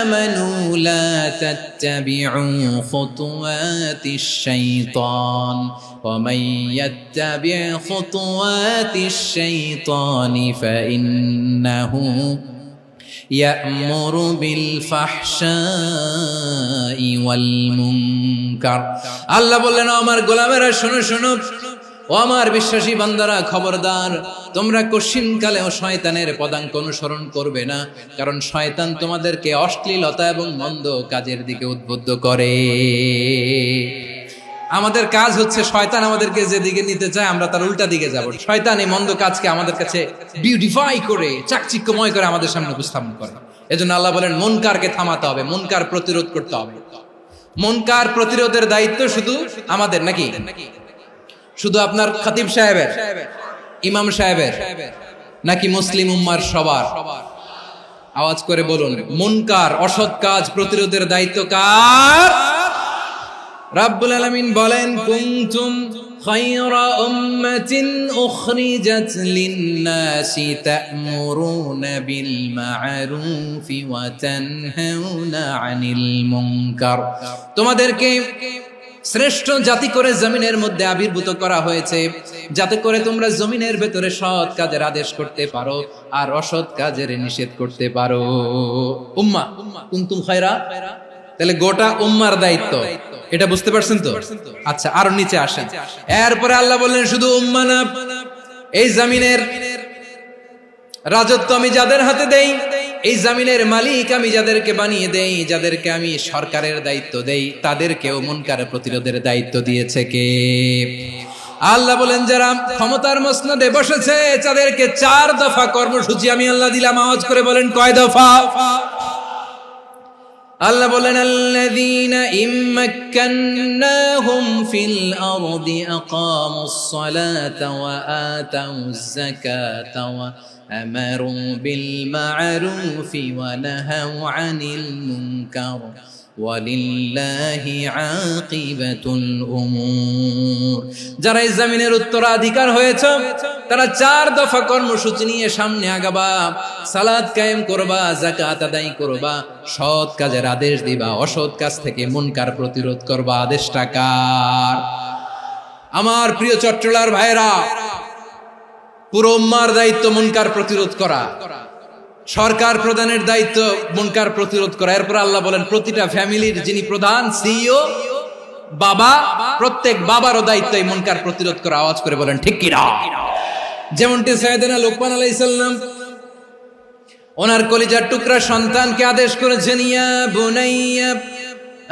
S1: আমানু লা তাত্তাবিউ খুতুওয়াতিশ শাইতান ওয়া মান ইয়াত্তাবি' খুতুওয়াতিশ শাইতানি ফাইন্নাহু ইয়া'মুরু বিল ফাহশাই ওয়াল মুনকার। আল্লাহ বললেন, আমার গোলামেরা শোনো শোনো, ও আমার বিশ্বাসী বান্দারা খবরদার, তোমরা কশিনকালেও শয়তানের পদাঙ্ক অনুসরণ করবে না, কারণ শয়তান তোমাদেরকে অশ্লীলতা এবং মন্দ কাজের দিকে উদ্বুদ্ধ করে। আমাদের কাজ হচ্ছে শয়তান আমাদেরকে যেদিকে নিতে চায় আমরা তার উল্টা দিকে যাব। শয়তান এই মন্দ কাজকে আমাদের কাছে বিউটিফাই করে, চাকচিক্যময় করে আমাদের সামনে উপস্থাপন করে। এজন্য আল্লাহ বলেন মুনকারকে থামাতে হবে, মুনকার প্রতিরোধ করতে হবে। মুনকার প্রতিরোধের দায়িত্ব শুধু আমাদের নাকি? শুধু আপনার খতিব সাহেবের, ইমাম সাহেবের, নাকি মুসলিম উম্মার সবার? আওয়াজ করে বলুন, মুনকার অসৎ কাজ প্রতিরোধের দায়িত্ব কার? রাব্বুল আলামিন বলেন, কুনতুম খায়রা উম্মাতিন উখরিজাত লিন-নাসি তা'মুরুনা বিল মা'রুফি ওয়া তানহাউনা আনিল মুনকার। তোমাদেরকে শ্রেষ্ঠ জাতি করে জমিনের মধ্যে আবির্ভূত করা হয়েছে, যাতে করে তোমরা জমিনের ভেতরে সৎ কাজের আদেশ করতে পারো আর অসৎ কাজের নিষেধ করতে পারো। উম্মাহ, কুনতুম খায়রা, তাহলে গোটা উম্মার দায়িত্ব, এটা বুঝতে পারছেন তো? আচ্ছা, আরো নিচে আসেন। এরপরে আল্লাহ বললেন, শুধু উম্মাহ না, এই জমিনের রাজত্ব আমি যাদের হাতে দেই, এই জমিনের মালিক আমি যাদেরকে বানিয়ে দেই, যাদেরকে আমি সরকারের দায়িত্ব দেই, তাদেরকেও মুনকার প্রতিরোধের দায়িত্ব দিয়েছে কে? আল্লাহ বলেন, যারা ক্ষমতার মসনদে বসেছে তাদেরকে 4 দফা কর্মসূচি আমি আল্লাহ দিলাম। আওয়াজ করে বলেন, কয় দফা? আল্লাহ বলেন, আল্লাযীনা ইম্মাক্কান্নাহুম ফিল আরদি আকামুস সালাতা ওয়া আতাউয যাকাতা ওয়া আমারু বিল মা'রুফি ওয়া নাহাউ আনিল মুনকার ওয়ালিল্লাহি আকিবাতুল উমুর। যারা এই জমিনের উত্তরাধিকার হয়েছে তারা 4 দফা কর্মসূচি নিয়ে সামনে আগাবা। সালাত কায়েম করবা, যাকাত আদায় করবা, সৎ কাজের আদেশ দিবা, অসৎ কাজ থেকে মুনকার প্রতিরোধ করবা। আদেশটা কার? আমার প্রিয় চট্টলার ভাইরা, পুরো উম্মার দায়িত্ব মুনকার প্রতিরোধ করা, সরকার প্রধানের দায়িত্ব মুনকার প্রতিরোধ করা। এরপর আল্লাহ বলেন, প্রতিটা ফ্যামিলির যিনি প্রধান, সিইও, বাবা, প্রত্যেক বাবারও দায়িত্ব এই মুনকার প্রতিরোধ করা। আওয়াজ করে বলেন ঠিক কি না? যেমনটি সাইয়েদনা লুকমান আলাইহিস সালাম ওনার কলিজার টুকরা সন্তানকে আদেশ করেছেন, ইয়া বুনাইয়া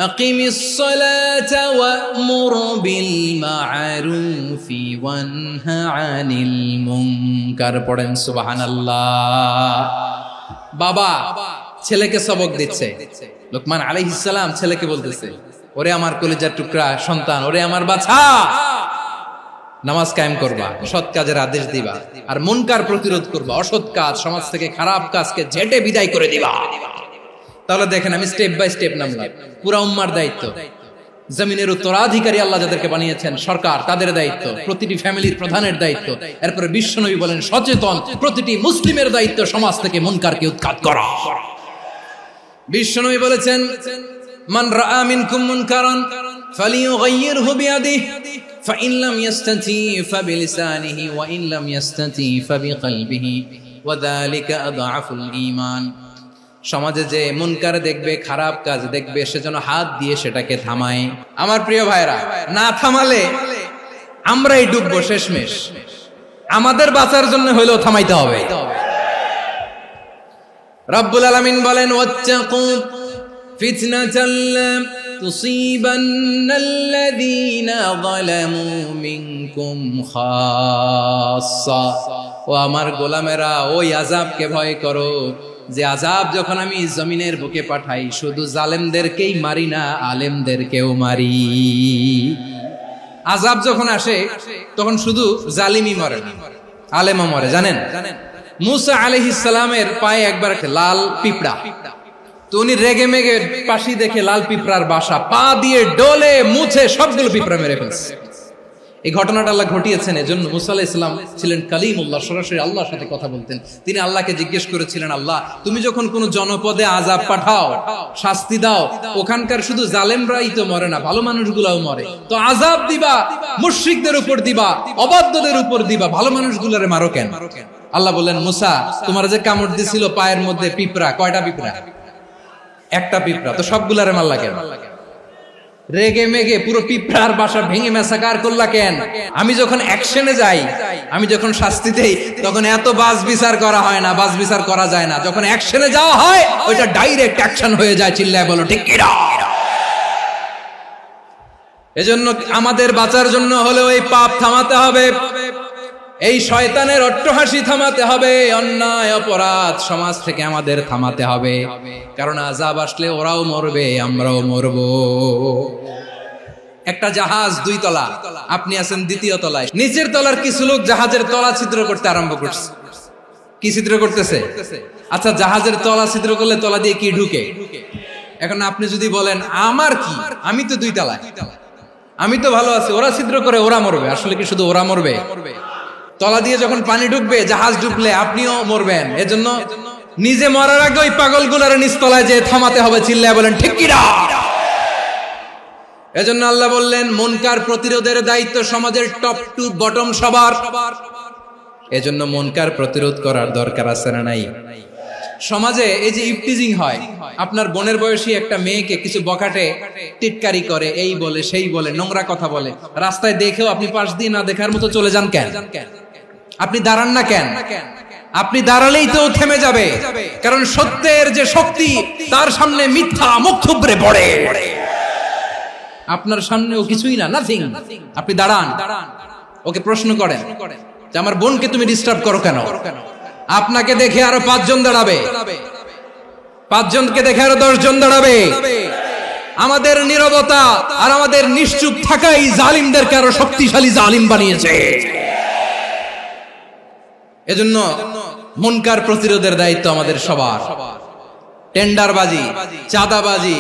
S1: আকিমিস সালাতা ওয়া'মুর বিল মা'রুফি ওয়ানহা আনিল মুনকার। পড়েন সুবহানাল্লাহ। বাবা ছেলেকে সবক দিচ্ছে। লোকমান আলাইহিস সালাম ছেলেকে বলতেছে, ওরে আমার কলিজার টুকরা সন্তান, ওরে আমার বাছা, নামাজ কায়েম করবা, সৎ কাজের আদেশ দিবা, আর মুনকার প্রতিরোধ করবা, অসৎ কাজ, সমাজ থেকে খারাপ কাজকে ঝেঁটে বিদায় করে দিবা। তাহলে দেখেন আমি স্টেপ বাই স্টেপ নামলাম। পুরা উম্মার দায়িত্ব, জমিনের উত্তরাধিকারী আল্লাহ যাদেরকে বানিয়েছেন সরকার, তাদের দায়িত্ব, প্রতিটি ফ্যামিলির প্রধানের দায়িত্ব, এরপরে বিশ্বনবী বলেন সচেতন প্রতিটি মুসলিমের দায়িত্ব সমাজ থেকে মুনকারকে উৎখাত করা। বিশ্বনবী বলেছেন, মান রাআ মিনকুম মুনকারান ফালিয়ুগাইয়িরহু বিয়াদিহি ফাইন লাম ইয়াস্তাতি ফাবিলিসানিহি ওয়া ইন লাম ইয়াস্তাতি ফাবিকলবিহি ওয়া যালিকা আযআফুল ঈমান। সমাজে যে মুনকার দেখবে, খারাপ কাজ দেখবে, সে যেন হাত দিয়ে সেটাকে থামায়। আমার প্রিয় ভাইরা, না থামালে আমরাই ডুববো শেষমেশ। আমাদের বাঁচার জন্য হইলেও থামাইতে হবে। রব্বুল আলামিন বলেন, ওয়াত্তাকু ফিতনাতাল লা তুসিবান্নাল্লাযীনা যালামু মিনকুম খাসসা। ও আমার গোলামেরা, ওই আযাবকে ভয় করো যে আযাব যখন আমি জমিনের বুকে পাঠাই, শুধু জালেমদেরকেই মারি না, আলেমদেরকেও মারি। আযাব যখন আসে তখন শুধু জালিমই মরে না, আলেমও মরে। জানেন, মুসা আলাইহিস সালামের পায়ে একবার লাল পিঁপড়া, তো উনি রেগে মেগে পাশি দেখে লাল পিঁপড়ার বাসা, পা দিয়ে ডলে মুছে সবগুলো পিঁপড়া মেরে ফেলছে। এই ঘটনাটা আল্লাহ ঘটিয়েছেন। এজন্য মুসা আলাইহিস সালাম ছিলেন কালিমুল্লাহ, সরাসরি আল্লাহর সাথে কথা বলতেন। তিনি আল্লাহকে জিজ্ঞেস করেছিলেন, আল্লাহ তুমি যখন কোন জনপদে আযাব পাঠাও, শাস্তি দাও, ওখানকার শুধু জালেমরাই তো মরে না, ভালো মানুষগুলাও মরে, তো আযাব দিবা মুশরিকদের উপর দিবা, অবাধ্যদের উপর দিবা, ভালো মানুষগুলোরে মারো কেন? আল্লাহ বললেন, মুসা তোমার যে কামড় দিছিল পায়ের মধ্যে পিঁপড়া, কয়টা পিঁপড়া? একটা পিঁপড়া, তো সবগুলারে মারলা কেন? রেগে মেগে পুরো পিঁপড়ার বাসা ভেঙে মেসাকার করলা কেন? আমি যখন অ্যাকশনে যাই, আমি যখন শাস্তি দেই, তখন এত বাস বিচার করা হয় না, বাস বিচার করা যায় না। যখন অ্যাকশনে যাওয়া হয়, ওইটা ডাইরেক্ট অ্যাকশন হয়ে যায়। চিল্লায় বলো ঠিক কিনা? এজন্য আমাদের বাঁচার জন্য হলেও এই পাপ থামাতে হবে, এই শয়তানের অট্টহাসি থামাতে হবে, অন্যায় অপরাধ সমাজ থেকে আমাদের থামাতে হবে। কারণ আযাব আসলে ওরাও মরবে, আমরাও মরব। একটা জাহাজ 2 তলা, আপনি আছেন 2য় তলায়। নিচের তলার কিছু লোক জাহাজের তলা ছিদ্র করতে আরম্ভ করছে। কি ছিদ্র করতেছে? আচ্ছা, জাহাজের তলা ছিদ্র করলে তলা দিয়ে কি ঢুকে? এখন আপনি যদি বলেন আমার কি, আমি তো 2 তলায়, আমি তো ভালো আছি, ওরা ছিদ্র করে ওরা মরবে। আসলে কি শুধু ওরা মরবে? তলা দিয়ে যখন পানি ঢুকবে, জাহাজ ডুবলে আপনিও মরবেন। এজন্য নিজে মরার আগে ওই পাগলগুলোর নিচতলায় যে থামাতে হবে। চিল্লায় বলেন ঠিক কিনা? এজন্য আল্লাহ বললেন, মুনকার প্রতিরোধের দায়িত্ব সমাজের টপ টু বটম সবার। এজন্য মুনকার প্রতিরোধ করার দরকার আছে না নাই? সমাজে এই যে ইফটিজিং হয়, আপনার বোনের বয়সী একটা মেয়েকে কিছু বখাটে টিটকারি করে, এই বলে সেই বলে, নোংরা কথা বলে, রাস্তায় দেখেও আপনি পাশ দিয়ে না দেখার মতো চলে যান কেন? আপনি দাঁড়ান না কেন? আপনি দাঁড়ালেই তো থেমে যাবে, কারণ সত্যের যে শক্তি, তার সামনে মিথ্যা মুখ থুবড়ে পড়ে। আপনার সামনে ও কিছুই না, নাথিং। আপনি দাঁড়ান, ওকে প্রশ্ন করেন যে আমার বোনকে তুমি ডিস্টার্ব করো কেন? আপনাকে দেখে আরো 5 জন দাঁড়াবে, 5 জনকে দেখে আরো 10 জন দাঁড়াবে। আমাদের নীরবতা আর আমাদের নিশ্চুপ থাকাই জালিমদেরকে আরো শক্তিশালী জালিম বানিয়েছে। এজন্য মুনকার প্রতিরোধের দায়িত্ব আমাদের সবার। টেন্ডারবাজি, চাঁদাবাজি,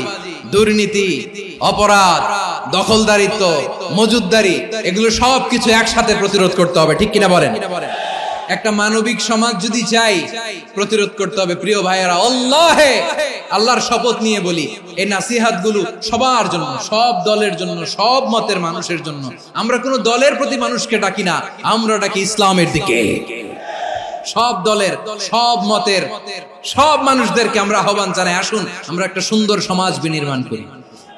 S1: দুর্নীতি, অপরাধ, দখলদারিত্ব, মজুদদারি, এগুলো সবকিছু একসাথে প্রতিরোধ করতে হবে। ঠিক কিনা বলেন? একটা মানবিক সমাজ যদি চাই, প্রতিরোধ করতে হবে। প্রিয় ভাইয়েরা, আল্লাহর শপথ নিয়ে বলি, এই নাসিহাত গুলো সবার জন্য, সব দলের জন্য, সব মতের মানুষের জন্য। আমরা কোনো দলের প্রতি মানুষকে ডাকি না, আমরা ডাকি ইসলামের দিকে। সব দলের, সব মতের, সব মানুষদেরকে আমরা আহ্বান জানাই, আসুন আমরা একটা সুন্দর সমাজ বিনির্মাণ করি।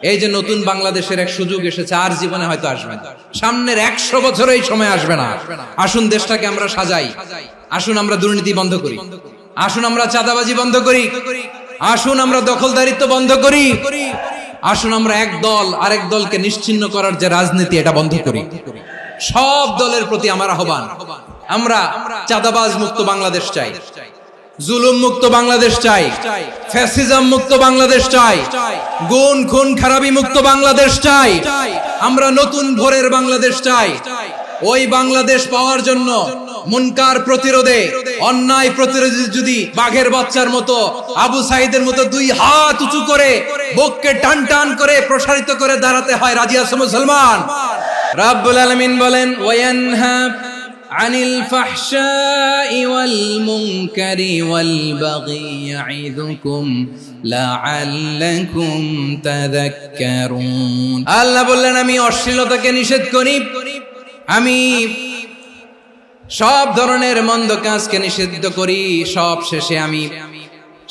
S1: এই যে নতুন বাংলাদেশের এক সুযোগ এসেছে, আর জীবনে হয়তো আসবে না, সামনের 100 বছর এই সময় আসবে না। আসুন দেশটাকে আমরা সাজাই, আসুন আমরা দুর্নীতি বন্ধ করি, আসুন আমরা চাঁদাবাজি বন্ধ করি, আসুন আমরা দখলদারিত্ব বন্ধ করি, আসুন আমরা এক দল আরেক দলকে নিশ্চিহ্ন করার যে রাজনীতি, এটা বন্ধ করি। সব দলের প্রতি আমার আহ্বান, আমরা চাঁদাবাজ মুক্ত বাংলাদেশ চাই, জুলুম মুক্ত বাংলাদেশ চাই, ফ্যাসিজম মুক্ত বাংলাদেশ চাই, গুণ খুন খারাপি মুক্ত বাংলাদেশ চাই, আমরা নতুন ভোরের বাংলাদেশ চাই। ওই বাংলাদেশ পাওয়ার জন্য মুনকার প্রতিরোধে, অন্যায় প্রতিরোধে যদি বাঘের বাচ্চার মতো, আবু সাইদের মতো দুই হাত উঁচু করে বুককে টান টান করে প্রসারিত করে দাঁড়াতে হয়, রাজি আছো মুসলমান? রাব্বুল আলামিন বলেন, ওয়ায়ানহা আনিল ফাহশাই ওয়াল মুনকারি ওয়াল বাগি ইয়াইযুকুম লাআল্লাকুম তাযাক্কারুন। আল্লাহ বললেন, আমি অশ্লীলতাকে নিষেধ করি, আমি সব ধরনের মন্দ কাজকে নিষিদ্ধ করি, সব শেষে আমি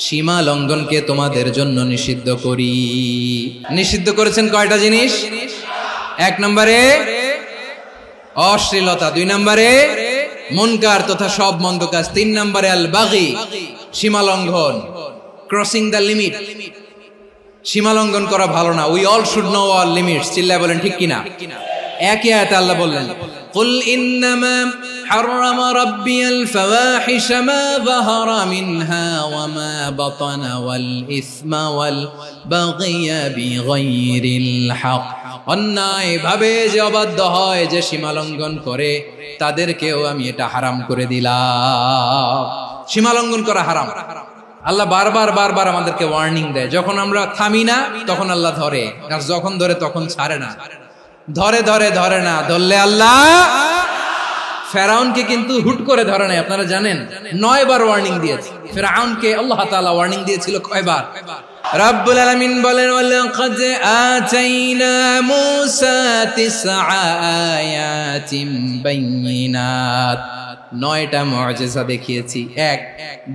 S1: সীমা লঙ্ঘনকে তোমাদের জন্য নিষিদ্ধ করি। নিষিদ্ধ করেছেন কয়টা জিনিস? 1 নম্বরে অশ্লীলতা, 2 নম্বরে মুনকার তথা সব মন্দ কাজ, 3 নম্বরে আল বাগি সীমা লঙ্ঘন, ক্রসিং দ্য লিমিট। সীমা লঙ্ঘন করা ভালো না। We all should know our limits. চিল্লায় বলেন ঠিক কিনা? একই আয়াতে আল্লাহ বললেন, কুল ইন্নামা হারামা রাব্বিয়াল ফাওয়াহিশা মা যাহারা মিনহা ওয়া মা বাতানা ওয়াল ইসমা ওয়াল বাগিয়া বিগাইরিল হক। অন্যায় ভাবে যে অবাধ্য হয়, যে সীমা লঙ্ঘন করে, তাদেরকেও আমি এটা হারাম করে দিলাম। সীমা লঙ্ঘন করা হারাম। আল্লাহ বারবার বারবার আমাদেরকে ওয়ার্নিং দেয়। যখন আমরা থামি না তখন আল্লাহ ধরে, আর যখন ধরে তখন ছাড়ে না। ধরে ধরে ধরে না, ধরলে আল্লাহ। ফেরাউনকে কিন্তু হুট করে ধরে নাই, আপনারা জানেন 9 বার ওয়ার্নিং দিয়েছে। ফেরাউনকে আল্লাহ তাআলা ওয়ার্নিং দিয়েছিল কয়বার? রাব্বুল আলামিন বলেন, ওয়ালাকাদ আতাইনা মূসা 9 আয়াতিন বাইয়িনাত। 9টা মুআজিজা দেখিয়েছি, 1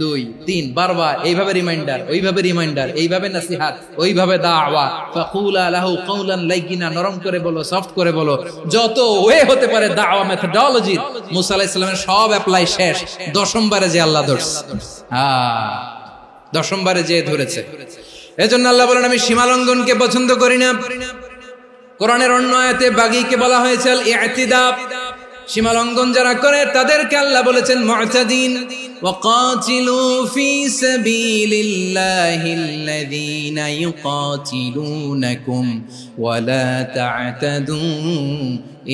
S1: 2 3 বারবার এইভাবে রিমাইন্ডার, ওইভাবে রিমাইন্ডার, এইভাবে নসিহত, ওইভাবে দাওয়া। ফাকুলা লাহু কাওলান লাইয়িনা, নরম করে বলো, সফট করে বলো, যত ওয়ে হতে পারে দাওয়া মেথডোলজি। মুসা আলাইহিস সালামের সব অ্যাপ্লাই শেষ, 10ম বারে যে আল্লাহ ধরছে। 10ম বারে যে ধরেছে। এজন্য আল্লাহ বলেন, আমি সীমা লঙ্ঘনকে পছন্দ করি না। কোরআনের অন্য আয়াতে বাগীকে বলা হয়েছে আল ইতিদা। সীমা লঙ্ঘন যারা করে তাদেরকে আল্লাহ বলেছেন মুতাদিন। ওয়াকাতিলু ফি সাবিলিল্লাহিল্লাযীনা ইউকাতিলুনাকুম ওয়া লা তা'তাদু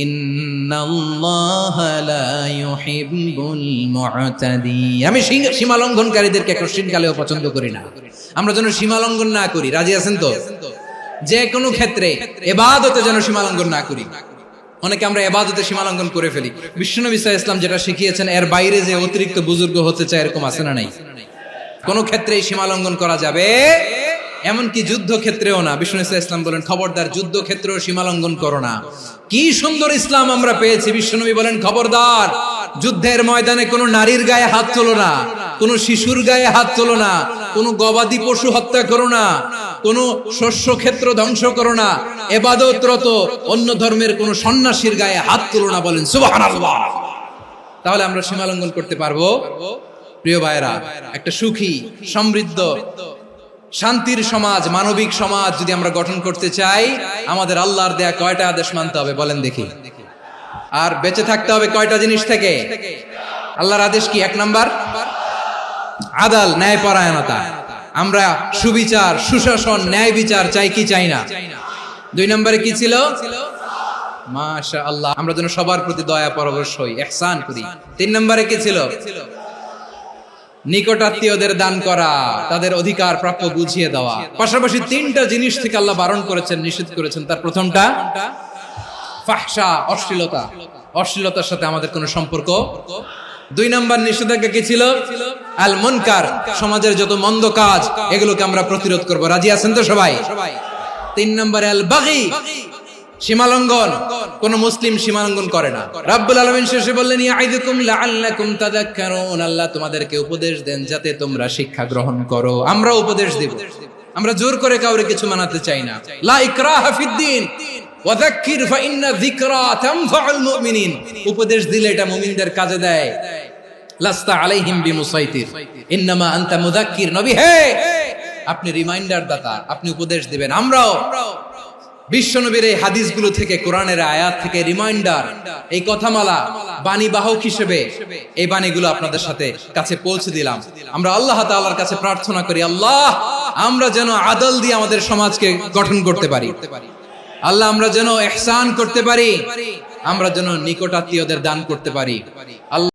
S1: ইন্নাল্লাহা লা ইউহিব্বুল মুতাদিন। আমি সীমা লঙ্ঘনকারীদেরকে কোশ্চিনকালেও পছন্দ করি না। আমরা যেন সীমা লঙ্ঘন না করি, রাজি আছেন তো? যে কোনো ক্ষেত্রে ইবাদতে যেন সীমা লঙ্ঘন না করি। অনেকে আমরা ইবাদতে সীমা লঙ্ঘন করে ফেলি। বিশ্বনবী সাল্লাল্লাহু আলাইহি ওয়াসাল্লাম যেটা শিখিয়েছেন, এর বাইরে যে অতিরিক্ত বুজুর্গ হতে চায়, এরকম আছে না নাই? কোন ক্ষেত্রেই সীমা লঙ্ঘন করা যাবে, এমনকি যুদ্ধ ক্ষেত্রেও না। বিশ্বনবী সাল্লাল্লাহু আলাইহি ওয়াসাল্লাম বলেন, খবরদার যুদ্ধ ক্ষেত্রেও সীমা লঙ্ঘন করো না। কি সুন্দর ইসলাম আমরা পেয়েছি। বিশ্বনবী বলেন, খবরদার যুদ্ধের ময়দানে কোনো নারীর গায়ে হাত তোলো না, কোনো শিশুর গায়ে হাত তোলো না, কোনো গবাদি পশু হত্যা করো না, কোনো শস্য ক্ষেত্র ধ্বংস করো না, ইবাদতরত অন্য ধর্মের কোনো সন্ন্যাসীর গায়ে হাত তোলো না। বলেন সুবহানাল্লাহ। তাহলে আমরা সীমা লঙ্ঘন করতে পারবো? প্রিয় ভাইরা, একটা সুখী, সমৃদ্ধ, শান্তির সমাজ, মানবিক সমাজ যদি আমরা গঠন করতে চাই, আমাদের আল্লাহর দেয়া কয়টা আদেশ মানতে হবে বলেন দেখি? আর বেঁচে থাকতে হবে কয়টা জিনিস থেকে? আল্লাহর আদেশ কি? 1 নাম্বার আদাল, ন্যায়পরায়ণতা। আমরা সুবিচার, সুশাসন, ন্যায় বিচার চাই কি চাই না? 2 নম্বরে কি ছিল? মাশাআল্লাহ, আমরা যেন সবার প্রতি দয়া পরবশ হই, ইহসান করি। 3 নম্বরে কি ছিল? নিকটাত্মীয়দের দান করা, তাদের অধিকার প্রাপ্য বুঝিয়ে দেওয়া। পাশাপাশি 3টা জিনিস থেকে আল্লাহ বারণ করেছেন, নিষেধ করেছেন। তার প্রথমটা ফাহশা, অশ্লীলতা। অশ্লীলতার সাথে আমাদের কোনো সম্পর্ক। 2 নম্বর নিষেধাজ্ঞা কি ছিল? আল মুনকার, সমাজের যত মন্দ কাজ, এগুলোকে আমরা প্রতিরোধ করব। রাজি আছেন তো সবাই? 3 নম্বরে আল বাগী, সীমালঙ্ঘন। কোন মুসলিম সীমালঙ্ঘন করে না। রাব্বুল আলামিন শেষে বললেন, ইয়াইদুকুম লাআল্লাকুম তাযাক্কারুন। আল্লাহ তোমাদেরকে উপদেশ দেন যাতে তোমরা শিক্ষা গ্রহণ করো। আমরা উপদেশ দেব, আমরা জোর করে কাউরে কিছু মানাতে চাই না। লা ইকরাহা ফিদ্দিন ওয়াযাক্কির ফাইন্না যিকরা তানফাউল মুমিনিন। উপদেশ দিলে এটা মুমিনদের কাজে দেয়। লাস্তা আলাইহিম বিমুসাইতির ইন্নামা আনতা মুযাক্কির। নবী হে, আপনি রিমাইন্ডার দাতা, আপনি উপদেশ দিবেন। আমরাও বিশ্বনবীর এই হাদিসগুলো থেকে, কোরআনের আয়াত থেকে রিমাইন্ডার, এই কথামালা বাণী বাহক হিসেবে এই বাণীগুলো আপনাদের সাথে কাছে পৌঁছে দিলাম। আমরা আল্লাহ তাআলার কাছে প্রার্থনা করি, আল্লাহ আমরা যেন আদল দিয়ে আমাদের সমাজকে গঠন করতে পারি। আল্লাহ আমরা যেন ইহসান করতে পারি, আমরা যেন নিকট আত্মীয়দের দান করতে পারি। আল্লাহ